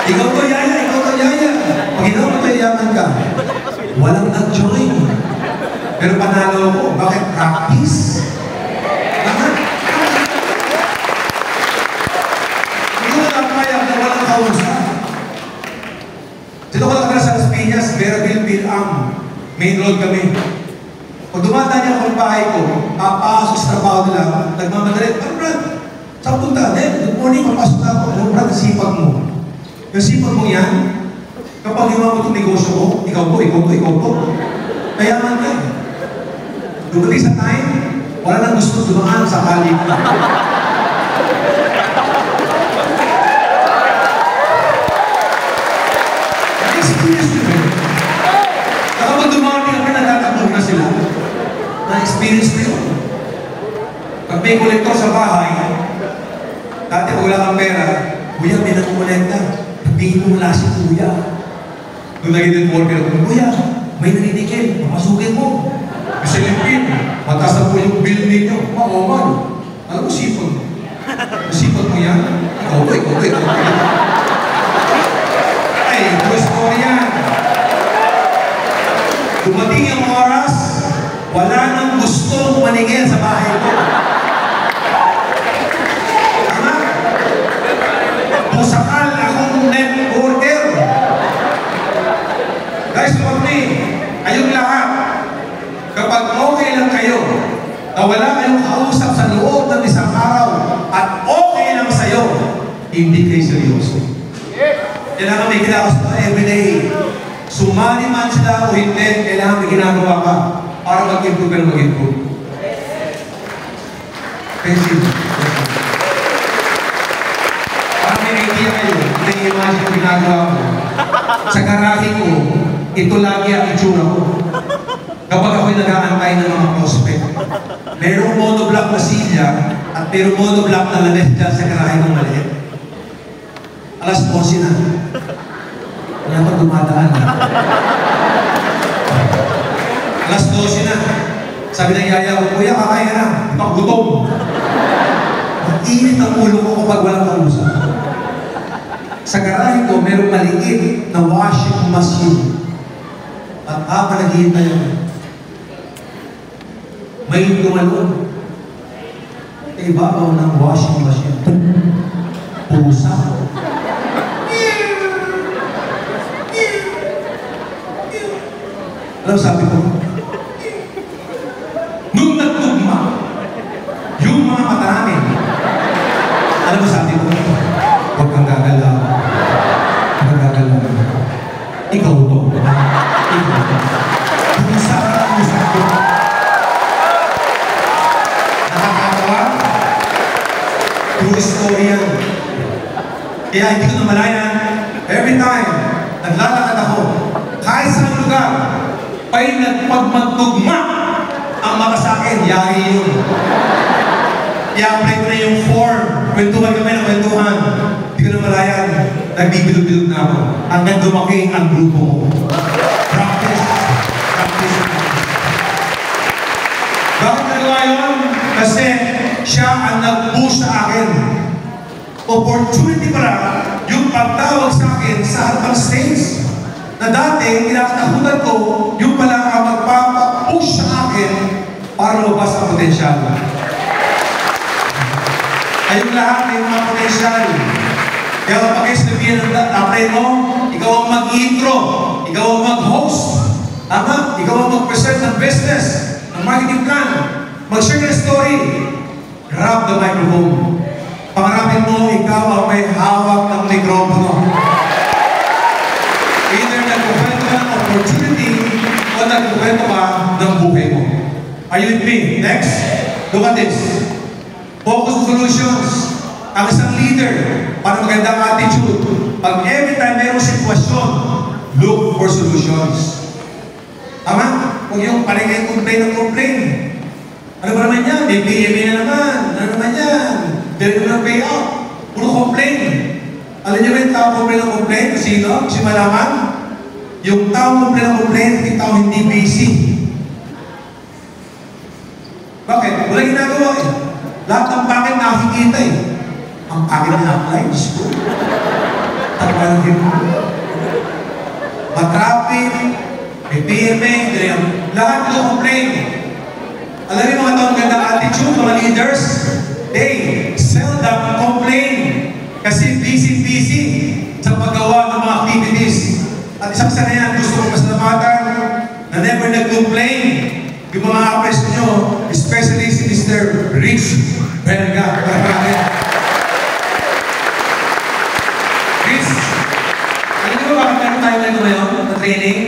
Ikaw to yaya. Pag ikaw matayaman ka, walang nag-join. Pero panalo ko, bakit practice? Bakit? Hindi ko na kaya na walang kausap. Dito ko lang sa Las Piñas, Veraville, Bilam. Main road kami. Pag dumadaan niya ako ng bahay ko, papasok sa trabaho nila, nagmamadali, ano Brad? Saan punta? Good morning, papasok na ako. Ano Brad, sipag mo. Yung sipag mo yan, kapag ginawa mo itong negosyo mo, ikaw po. Kayaman ka. Dumating sa time, wala nang gusto dumaan sa kalip. Na-experience nyo ba? Na kapag dumating kami, nagtatakbo na sila. Na-experience nyo yun. Pag may kolektor sa bahay, Dati pag wala kang pera, kuya, may nangungonekta. Tingin mo wala si kuya. Nung naging worker ko, kuya, may nanidikil, papasukin mo. Kasi limpin, mataas na po yung bill ninyo. Maoman. Alam mo, sipon. Sipon mo yan? Ikaw ko. Ay, gusto ko yan. Dumating yung oras, wala nang gustong maningin sa bahay ko. Tama? Pusakal akong networker. Guys, look me. Kayong lahat, kapag okay lang kayo, na wala kayong kausap sa loob ng isang araw, at okay lang sa'yo, hindi kayo seryoso. Kailangan may ginagawa sa everyday. Sumali man sila o hindi, kailangan may ginagawa ka para mag-improve ka na mag-improve. Thank you. Para may idea kayo, may imagine yung ginagawa ko. Sa garahe ko, ito lagi ang itsura ko. Kapag ako'y nag-aantay ng mga prospect, merong monoblock na silya at merong monoblock na lanet dyan sa garahe ng maliit. Alas 12 na. Wala pa dumadaan na. Alas 12 na. Sabi ng yaya ko, kuya, kakain ka na. Paggutom. Mag-init ang ulo ko kapag walang kausap. Sa garahe ko, merong maliit na washing machine. At habang naghihintay ako, may gumalon. Ibabaw ng washing machine. Pusa. Alam, sabi ko, nung nagtugma, yung mga mata namin, alam mo, sabi ko, huwag kang gagalaw. Huwag kang gagalaw. Ikaw to. Ikaw to. Pusa ka, pusa ko. Nakakatawa? True story yan. Kaya hindi ko namalayan, every time, naglalakad ako, kahit sa lugar, pa'y nagpagmagtugma ang mata sa akin, yari yun. I-apply ko na yung form, kwentuhan kami ng kwentuhan. Hindi ko namalayan, nagbibilog-bilog na ako. Hanggang dumaki ang grupo ko. Practice. Bakit nagawa yun? Kasi siya ang nag-push sa akin. Opportunity para yung pagtawag sa akin sa harapang stage. Na dati, kinakatakutan ko, yung pala ang magpapapush sa akin para lumabas ang potensyal. Ayun lahat may mga potensyal. Kaya kapag kayo sabihin ng apply mo, ikaw ang mag-intro, ikaw ang mag-host, tama? Ikaw ang mag-present ng business, ng marketing plan, mag-share ng story, grab the microphone. Pangarapin mo, ikaw ang may hawak ng mikropono. Either nagkukwento ka ng opportunity o nagkukwento ka ng buhay mo. Are you with me? Next, look at this. Focus on solutions. Ang isang leader, para magandang attitude. Pag every time mayroong sitwasyon, look for solutions. Tama? Huwag yung panay kayo complain. Ano ba naman yan? May PMA na naman. Ano naman yan? Dahil naman ang payout. Puro complain. Alam niyo ba yung tao complain? Sino? Si malaman? Yung tao complain, yung tao hindi busy. Bakit? Wala ginagawa eh. Lahat ng pangit nakikita eh. Ang pangit na apply, Diyos ko. Tagpalagin mo. Matraffic, may PMA, lahat ko complain. Alam niyo mga taong gandang attitude, mga leaders, they seldom complain. Kasi busy sa paggawa ng mga activities. At isang sana yan, gusto ko pasalamatan na never nag-complain. Yung mga appres nyo, especially si Mr. Rich Belga. Rich, alam niyo ba bakit tayo ngayon na training?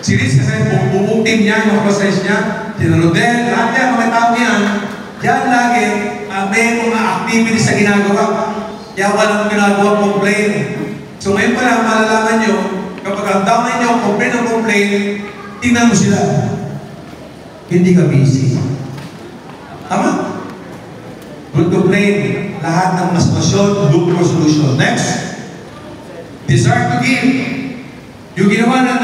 Si Rich kasi buong team niya, yung process niya, si Rodel, lahat yan, mga tao yan, yan lagi, may mga activities na ginagawa. Kaya walang ginagawa complain. So ngayon pala, malalaman nyo, kapag ang down nyo, complain, tingnan mo sila. Hindi ka busy. Tama? Don't complain. Lahat ng sitwasyon, look for solution. Next. Desire to give. Yung ginawa na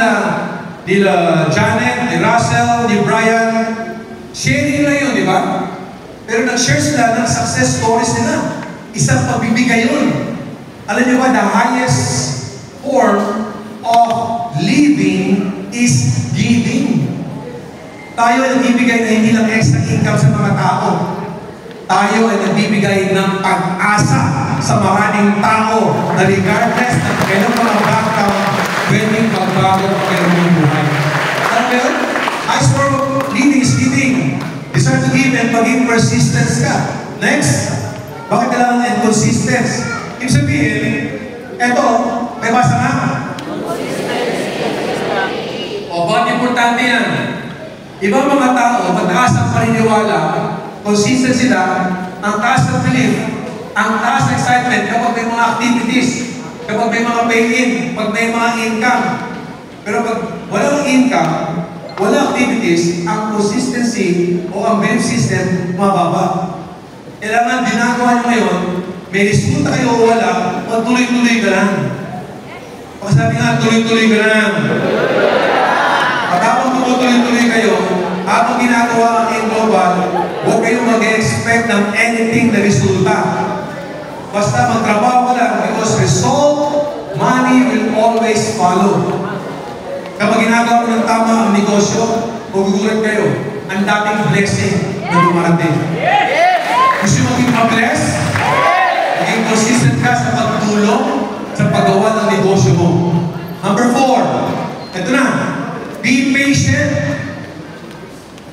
nila Janet, ni Russell, ni Brian, sharing nila yun, di ba? Pero nag-share sila ng success stories nila. Isang pagbibigay yun. Alam niyo ba, the highest form of living is giving. Tayo ay nagbibigay na hindi lang extra income sa mga tao. Tayo ay nagbibigay ng pag-asa sa maraming tao na regardless ng kailang mga background, pwedeng magbago ang kailang buhay. Alam mo yun? High form of living is giving. Desire to give and maging persistence ka. Next. Bakit kailangan ng consistency? Ibig sabihin, eto, may basa nga. O, bakit importante yan? Ibang mga tao, mataas ang paniniwala, consistent sila, ang taas ng belief, ang taas ng excitement kapag may mga activities, kapag may mga pay-in, pag may mga income. Pero pag walang income, walang activities, ang consistency o ang belief system mababa. Kailangan ginagawa nyo ngayon, may resulta kayo o wala, magtuloy-tuloy ka lang. Pagkasabi nga, tuloy-tuloy ka lang. At habang tumutuloy-tuloy kayo, habang ginagawa ang global, huwag kayong mag-expect ng anything na resulta. Basta magtrabaho ka lang, because result, money will always follow. Kapag ginagawa mo ng tama ang negosyo, magugulat kayo, ang daming blessing na dumarating. Gusto mo maging ma-bless? Maging consistent ka sa pagtulong sa paggawa ng negosyo mo. Number 4, ito na, be patient.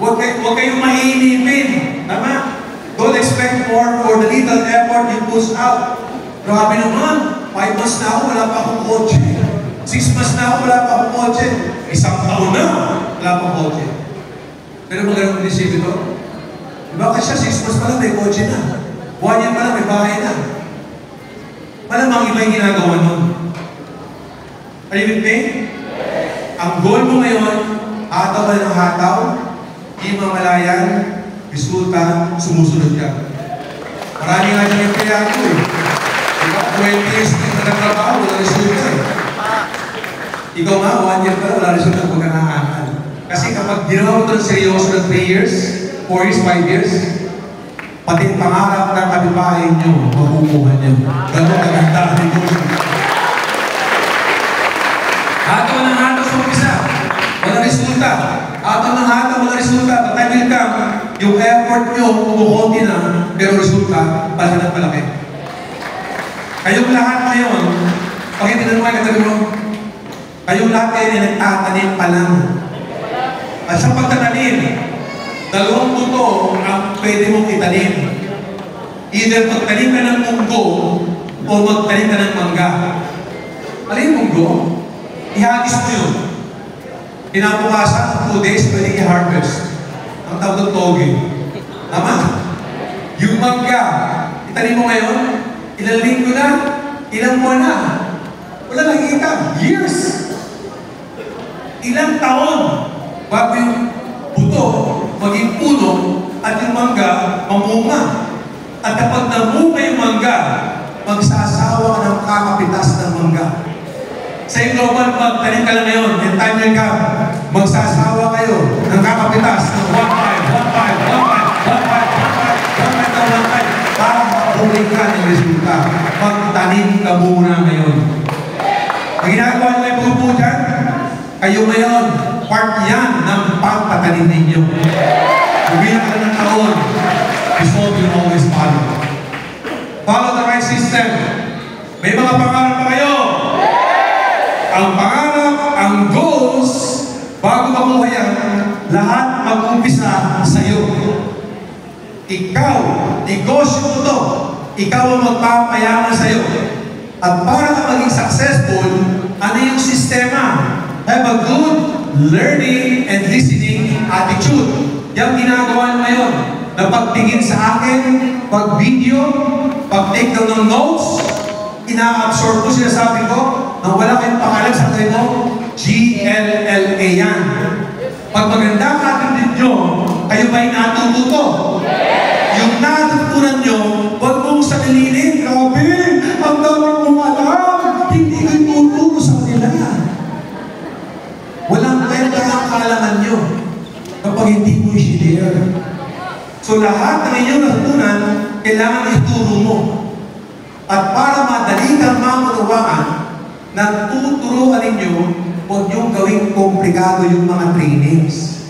Huwag kayong mahinipin. Tama? Don't expect more for the little effort you push out. Grabe naman, 5 months na ako, wala pa akong kotse. 6 months na ako, wala pa akong kotse. Isang taon na, wala pa akong kotse. Pero magalang mag-isip ito. Bakit siya 6 months pa lang may kotse na? Buwan niya pa lang may bahay na. Malamang iba yung ginagawa nun. Are you with me? Ang goal mo ngayon, hataw ka ng hataw, di mamalayan, resulta, sumusunod ka. Marami nga dyan yung kaya ko eh. Diba, 20 years na nagtrabaho, wala resulta eh. Ikaw nga, 1 year pa lang, wala resulta kung kanahakal. Kasi kapag ginawa mo ito ng seryoso ng 3 years, 4 years, 5 years, pati pangarap ng kabibahay nyo, makukuha nyo. Ganun kaganda ang negosyo. Hataw ng hataw sa umpisa, walang resulta. Hataw ng hataw, walang resulta. Tatagil ka, yung effort nyo, kumukunti na, pero resulta, palaki ng palaki. Kayong lahat ngayon, pakitin mo kayo katabi mo, kayong lahat kayo na nagtatanim pa lang. At sa pagtatanim, 2 buto ang pwede mong itanim. Either magtanim ka ng munggo o magtanim ka ng mangga. Alin munggo? Ihagis mo yun. Kinabukasan, 2 days, pwede i-harvest. Ang tawag ng toge. Tama? Yung mangga, itanim mo ngayon, ilang linggo na, ilang buwan na. Wala nakikita. Years. Ilang taon bago yung buto maging puno at yung mangga mamunga. At kapag namunga yung mangga, magsasawa ka ng kakapitas ng mangga. Sa global, magtanim ka lang ngayon, yung time nyo ka, magsasawa kayo ng kakapitas ng 1.5, 1.5, 1.5, 1.5, 1.5, 1.5, 1.5, para makahuli ka ng resulta. Magtanim ka muna ngayon. Ang ginagawa nyo ngayon po dyan, kayo ngayon, part yan ng pagtatanim ninyo. Bilang ka ng taon, result will always follow. Follow the right system. May mga pangarap pa kayo. Ang pangarap, ang goals, bago makuha yan, lahat mag-umpisa sa iyo. Ikaw, negosyo mo to. Ikaw ang magpapayaman sa iyo. At para ka maging successful, ano yung sistema? Have a good learning and listening attitude. Yung ginagawa nyo ngayon, na pagtingin sa akin, pag-video, pag-take down ng notes, ina-absorb ko sinasabi ko, nang wala kayong pakalag sa kayo mo, GLLA yan. Pag maganda ang attitude nyo, kayo ba'y natututo? Yung natutunan nyo, So lahat ng inyong natutunan, kailangan ituro mo. At para madali kang mamunawaan, na tuturuan ninyo, huwag niyong gawing komplikado yung mga trainings.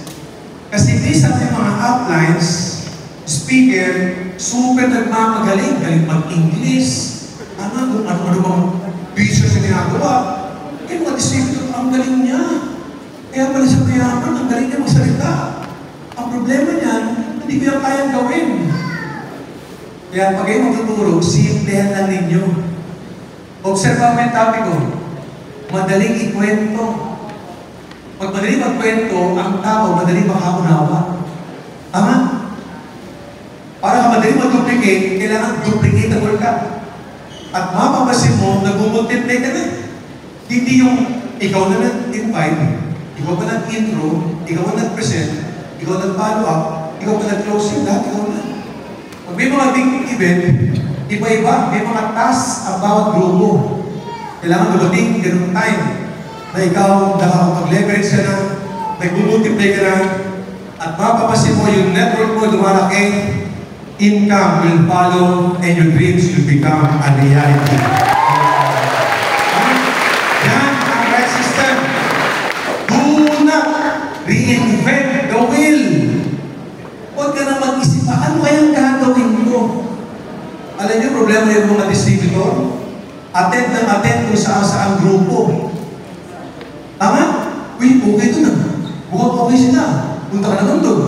Kasi minsan may mga uplines, speaker, super nagmamagaling, galing mag-English, kung ano-ano bang research na ginagawa. Kaya mga distributor, ang galing niya. Kaya pala sa mayaman, ang galing niya magsalita. Ang problema niyan, hindi ko yung kayang gawin. Kaya pag kayo magtuturo, simplehan lang ninyo. Observa mo yung topic ko. Madaling ikwento. Pag madaling magkwento, ang tao madaling makaunawa. Tama? Para ka madaling mag-duplicate, kailangan duplicatable ka. At mapapasin mo, nag-multiply ka na. Hindi yung ikaw na nag-invite, ikaw pa nag-intro, ikaw na nag-present, ikaw nag-follow up, ikaw pa nag-closing, lahat ikaw na. Pag may mga big event, iba-iba, may mga tasks ang bawat grupo. Kailangan dumating ganung time na ikaw nakakapag-leverage ka na, nag-multiply ka na, at mapapasin mo yung network mo lumalaki, income will follow, and your dreams will become a reality. Yan ang right system. Do not reinvent the wheel. Huwag ka na mag-isip, ano kayang gagawin mo? Alam niyo, problema yung mga distributor? Attend kung saan grupo. Tama? Uy, okay ito na. Mukhang okay sila. Punta ka naman doon.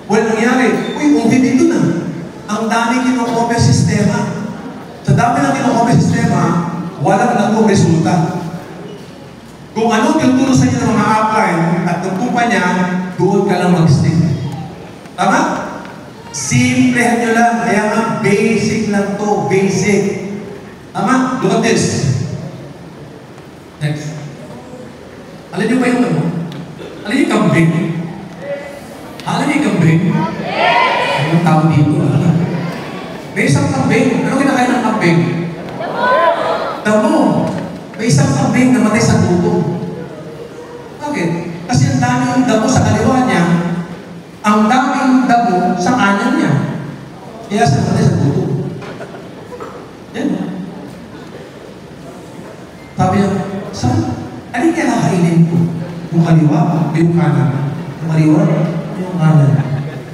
Walang nangyari. Uy, okay dito na. Ang dami kinokopya sistema. Sa dami ng kinokopya sistema, walang nagong resulta. Kung ano tinuturo sa inyo ng mga upline at ng kumpanya, doon ka lang mag-stick. Tama? Simplehan nyo lang. Kaya nga, basic lang to. Basic. Tama? Look at this. Next. Alam niyo ba yung ano? Alam niyo yung kambing? Alam niyo yung kambing? Anong tao dito? May isang kambing. Ano kinakain ng kambing? Damo. May isang kambing na matay sa gutom. Bakit? Kasi ang daming damo sa kaliwa niya, ang daming damo sa kanan niya. Kaya sa matay sa gutom. Yan. Sabi niya, saan? Alin kaya kakainin ko? Yung kaliwa o yung kanan? Yung kaliwa o yung kanan?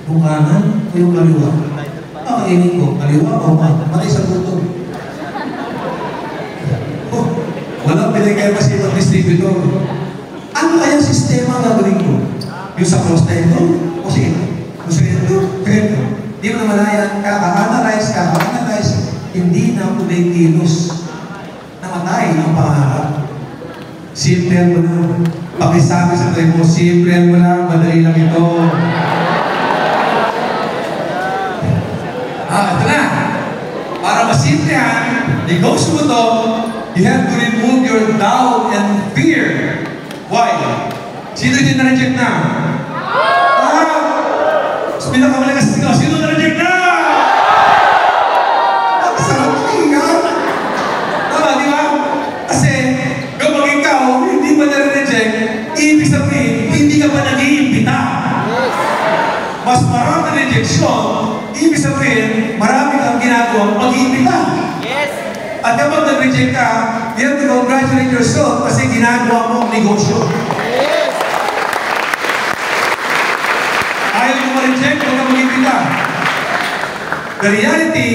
Yung kanan o yung kaliwa? Kakainin ko, kaliwa o kanan? Matay sa gutom. Oh, walang pinagkaya pa siya mag-distributor. Ano kaya sistema ang gagawin ko? Yung sa cross na ito? O sige, kung sa ito, ito. Di mo naman yan, kaka-analyze, hindi na kulay kilos. Namatay ang pangarap. Simple mo na. Pakisabi sa tayo mo, simple mo na, madali lang ito. Ito na. Para masimplehan, negosyo mo to, you have to remove your doubt and fear. Why? Sino din na-reject na? Pinakamalakas ito, sino na-reject na? Sarap pakinggan. Tama, di ba? Kasi, kapag ikaw, hindi pa na-reject, ibig sabihin, hindi ka pa nag-iimbita. Mas marami rejection, ibig sabihin, marami kang ginagawa mag-iimbita. At kapag nag-reject ka, you have to congratulate yourself kasi ginagawa mo ang negosyo. Ayaw mo ma-reject, huwag ka mag-iimbita. The reality,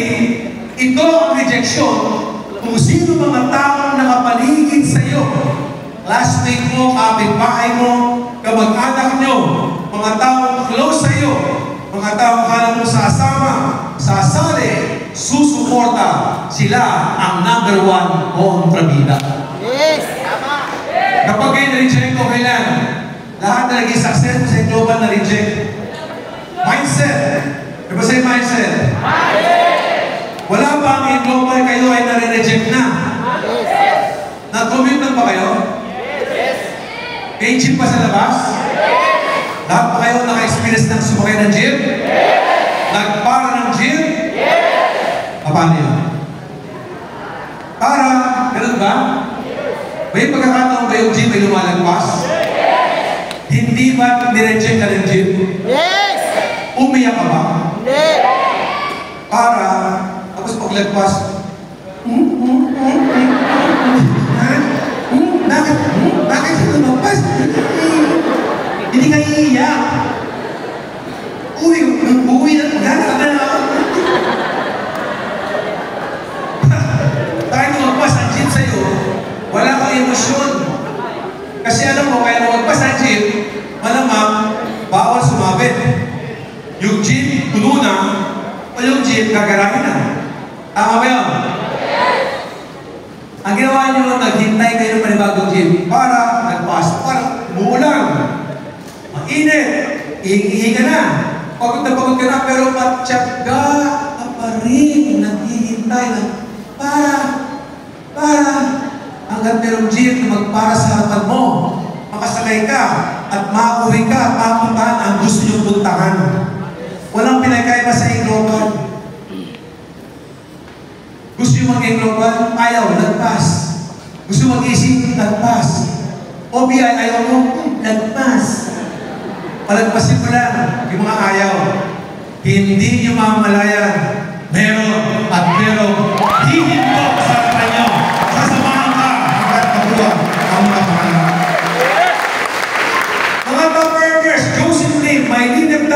ito ang rejection kung sino mga taong nakapaligid sa iyo. Classmate mo, kapitbahay mo, kamag-anak nyo, mga taong close sa iyo, mga taong kala mo sasama, sasali, susuporta, sila ang number one kontrabida. Yes! Tama! Kapag kayo na-reject ko kailan, lahat na naging success sa global na reject. Mindset. Diba sa'yo mindset? Wala pa ang global kayo ay nare-reject na. Nag-commute lang ba kayo? May gym pa sa labas? Lahat pa kayo naka-experience ng sumakay ng gym? Nagpara ng gym? Paano yun? Para, ganun ba? May pagkakataon ba yung gym ay lumalagpas? Hindi ba nireject ka ng gym? Yes! O Umiyak ka ba? Hindi. Para, tapos paglagpas, bakit? Bakit ka lumagpas? Hindi ka iiyak. Uwi na, gana ka na ako. Kahit lumagpas ang jeep sa'yo, wala kang emosyon. Kasi alam mo, kaya lumagpas ang jeep, malamang, bawal sumabit. Yung jeep, puno na, o yung jeep, gagarahin na. Tama ba yun? Ang ginawa nyo, naghintay kayo ng panibagong jeep para nagpas, para umuulan. Mainit, ihinga na. Pagod ka na, pero matyaga ka pa rin. Naghihintay na para hanggang merong jeep na magpara sa harapan mo. Makasakay ka at makauwi ka at mapuntahan ang gusto nyo puntahan. Walang pinagkaiba sa global. Gusto nyo mag-global? Ayaw, lagpas. Gusto mag-isip? Lagpas. OBI, ayaw mo? Lagpas. Palagpasin mo lang yung mga ayaw. Hindi nyo mamalayan. Meron at meron. Hihinto sa harapan nyo. Sasamahan ka hanggang mabuha ang mga pangalan. Mga top-earners, Joseph Lim, Maylene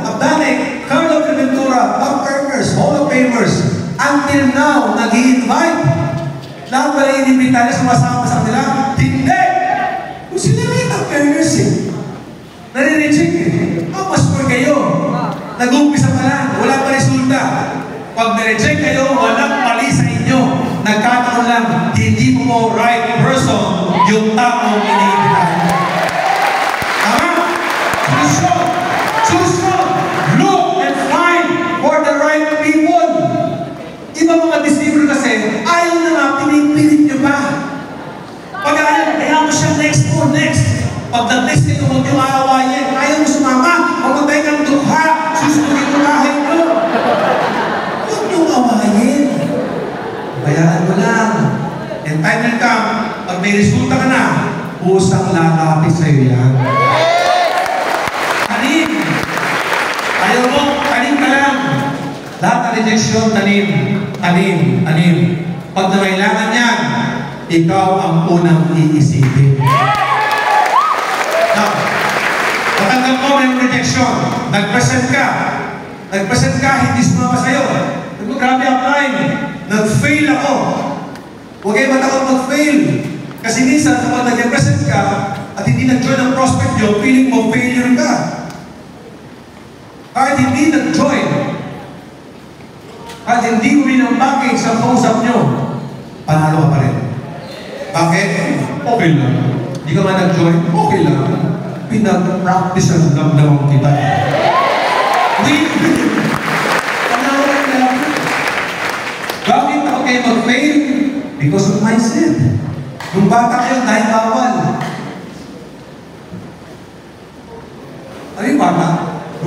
Abdanic, Carlo Ventura, top-earners, Hall of Famers, until now, nag-i-invite. Lahat ba na inimbita niya sumasama sa kanila? Hindi! Kung sila may top-earners eh. Nare-reject eh. How much more kayo? Nag-uumpisa pa lang, wala pa resulta. Pag na-reject kayo, walang mali sa inyo. Nagkataon lang, hindi mo right person yung taong iniimbitahan. Tama? Choose one. Look and find for the right people. Iba mga deceiver kasi, ayaw na nga, pinipilit nyo pa. Pag ayaw mo siya next. Pag nag-next nito, huwag nyo aawayin. Ayaw mo sumama, mamatay kang dukha, susugin mo bahay mo. Huwag nyo aawayin. Bayaan mo lang. And time will come, pag may resulta ka na, pusang lalapit sa'yo yan. Tanim. Ayaw mo, tanim ka lang. Lahat ng rejection, tanim. Pag namailangan yan, ikaw ang unang iisipin. Now, matanggap mo ng rejection. Nag-present ka, hindi sumama sa'yo. Grabe ang line. Nag-fail ako. Huwag kayo matakot mag-fail. Kasi minsan, kapag nag-present ka, at hindi nag-join ang prospect nyo, feeling mo failure ka. Kahit hindi nag-join, kahit hindi mo rin ang package sa kausap nyo, panalo ka pa rin. Bakit? Okay lang. Hindi ka man nag-join, okay lang. Pinag-practice ang damdamang kita. Panalo ka lang. Bakit ako kayo mag-fail? Because of mindset. Nung bata kayo, dahil bawal. Ano yung bata?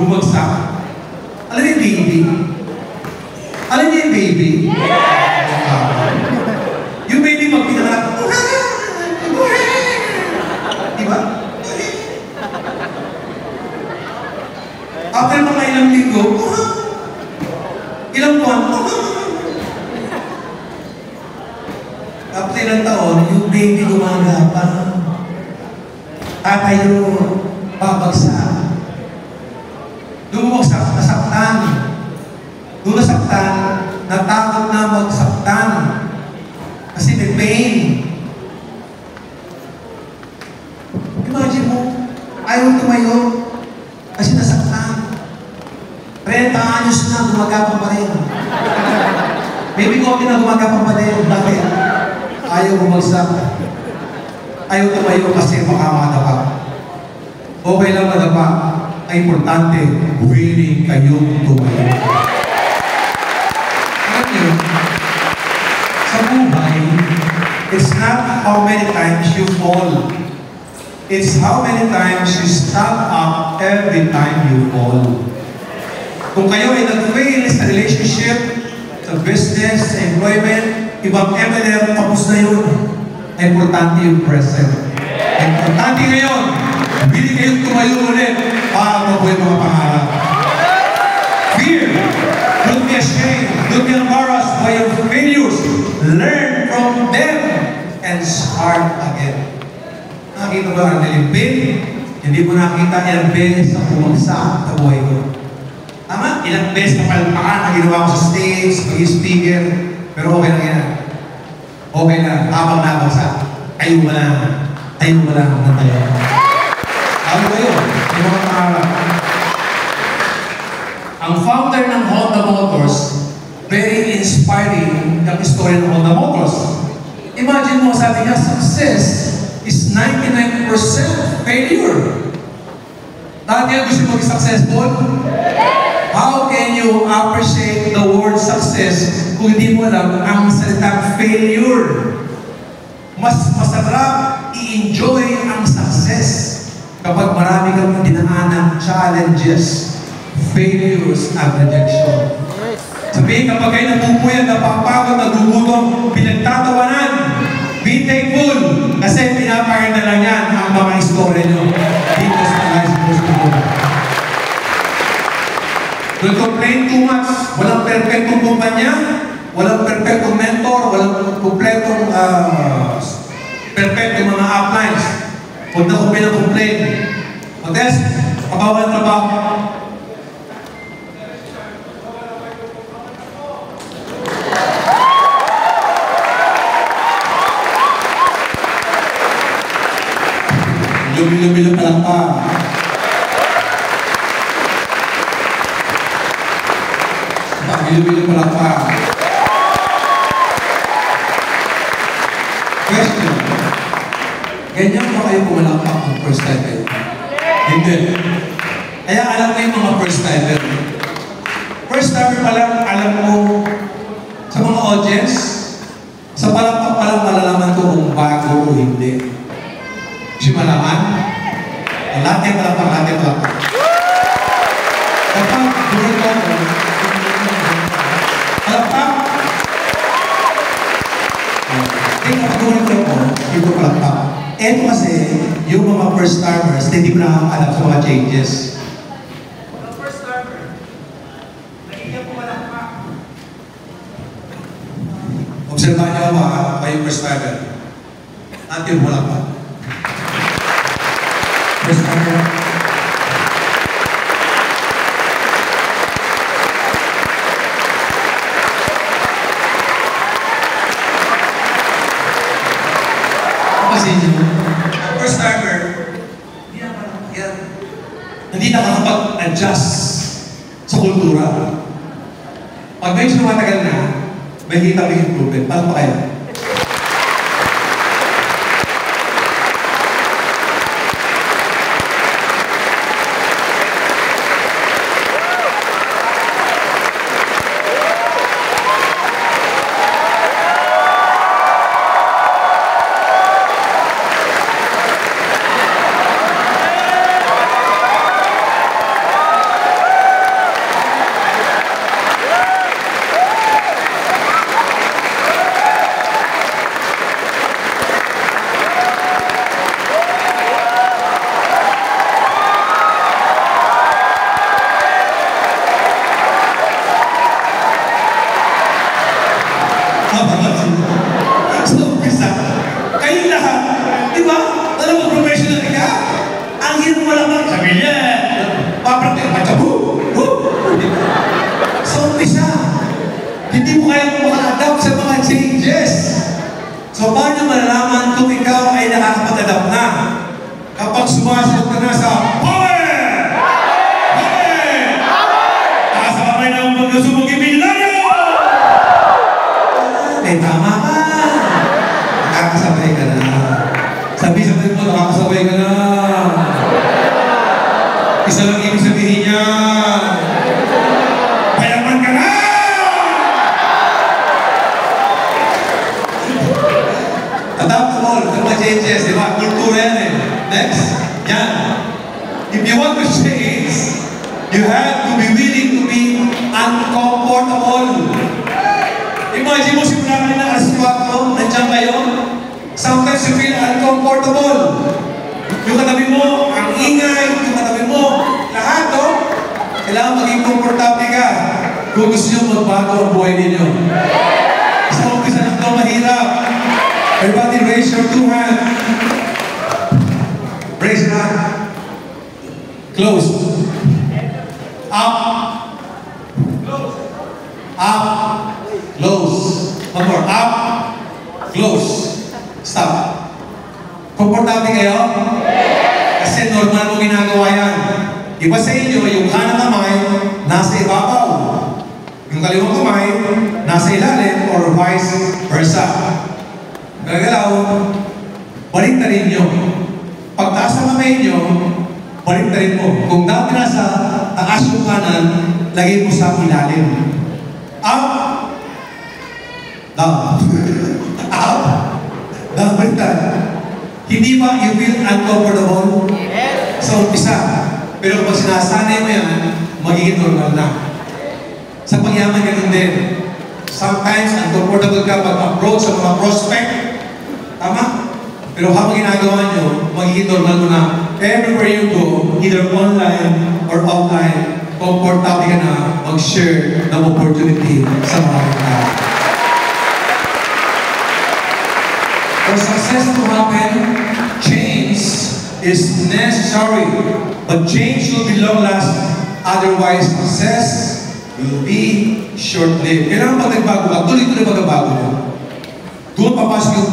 Bumagsak. Alam yung baby? Alam niyo yung baby? Yung baby magpinanganak. Diba? After mga ilang linggo, ilang buwan, after ilang taon, yung baby gumagapang. Tatayo, babagsak. Lumabagsak, nasaktan. Doon nasaktan, natakot na magsaktan. Kasi may pain. Imagine mo, ayaw tumayo kasi nasaktan. 30 anyos na, gumagapang pa rin. Maybe ko na gumagapang pa rin. Bakit? Ayaw bumagsak. Ayaw tumayo kasi makamata pa. Okay lang madapa. Ang importante, willing kayong tumayo. Alam niyo, sa buhay, it's not how many times you fall. It's how many times you stand up every time you fall. Kung kayo ay nag-fail sa relationship, sa business, sa employment, ibang M&M, tapos na yun. Importante yung present. Importante ngayon, hindi kayong tumayo ulit para mabuhay mga pangarap. fear. Don't be ashamed. Don't be embarrassed by your failures. Learn from them and start again. Nakita ba ang nalimpin? Hindi mo nakita ilang beses na bumagsak sa buhay ko. Tama? Ilang beses na palpakan na ginawa ko sa stage, pag-speaker. Pero okay lang yan. Okay lang. Habang nabagsak. Tayo mo lang. Tayo mo lang na tayo. Ano ba yun? Yung mga pangarap. Ang founder ng Honda Motors, very inspiring ang story ng Honda Motors. Imagine mo, sabi niya, success is 99% failure. Dati ang gusto mo successful? How can you appreciate the word success kung hindi mo alam ang salitang failure? Mas masarap i-enjoy ang success kapag marami kang dinaanan challenges, failures, at rejection. Sabihin, kapag kayo napupuyat, napapagod, nagugutom, pinagtatawanan, be thankful kasi pinapakita na lang yan ang mga istorya nyo dito sa Life Coach School. Don't complain too much. Walang perfectong kumpanya, walang perfectong mentor, walang perfectong mga uplines. Huwag na kung pinag-complain. Mates, kabawal trabaho. Lumilo-milo pa lang pa. Lumilo-milo pa lang pa. Question. Ganyan ba kayo pumalakpak ng first timer? Hindi. Kaya alam ko yung mga first timer. First timer pa lang, alam mo, sa mga audience, sa palakpak pa lang malalaman ko kung bago o hindi. Kasi malaman, lahat palakpak. Kapag during ko, palakpak, kapag during ko, ito palakpak. Ito kasi, yung mga first timers, hindi ko nakakakalap sa mga changes. Mga first timer, nagiging po palakpak. Obserbahan niyo ba kayo first timer? Natin palakpak. First timer. First timer, hindi nakakapag-adjust sa kultura. Pag medyo tumatagal na, may kita may improvement. Paano pa kayo? Kayong lahat, di ba? Alam mo, professional ka? Ang hirap mo lang sabi niya, papraktik, machabu! So, umpisa, hindi mo kaya maka-adapt sa mga changes. So, paano malalaman kung ikaw ay nakakapag-adapt na? Kapag sumasagot ka na sa power! Power! Nakasakabay na ang pagkasubog ibilayo! Tama ka! Nakakasabay ka na. Sabi-sabi mo, nakakasabay ka na. Isa lang ibig sabihin niya. Payaman ka na! Adaptable, ito mga changes, di ba? Kultura yan eh. Next, yan. If you want to change, you have to be willing to be uncomfortable. Imagine mo simula ka rin ng aswat mo, nandiyan kayo. Sometimes you feel uncomfortable. Yung katabi mo, ang ingay, yung katabi mo, lahat, no? Kailangan maging komportable ka kung gusto nyo magbago ang buhay ninyo. Sa umpisa lang ito mahirap. Everybody raise your two hands. Raise your hand. Close. Up. Close. Up. Close. One more. Up. Close. Stop. Komportable kayo? Kasi normal mo ginagawa yan. Iba sa inyo, yung kanang kamay, nasa ibabaw. Yung kaliwang kamay, nasa ilalim or vice versa. Gagalaw, balik na rin nyo. Pagtaas ang kamay nyo, balik na rin mo. Kung dati nasa taas yung kanan, lagay mo sa ilalim. Up. Down. Up. Down, balik na. Hindi ba you feel uncomfortable? Yes. Sa umpisa. Pero pag sinasanay mo yan, magiging normal na. Sa pagyaman, ganun din. Sometimes, uncomfortable ka pag-approach sa mga prospect. Tama? Pero habang ginagawa nyo, magiging normal mo na. Everywhere you go, either online or offline, komportable ka na mag-share ng opportunity sa mga tao. For success to happen, change is necessary, but change will be long-lasting. Otherwise, success will be short-lived. Kailangan pag nagbago ka, tuloy-tuloy magbabago mo. Doon papasok yung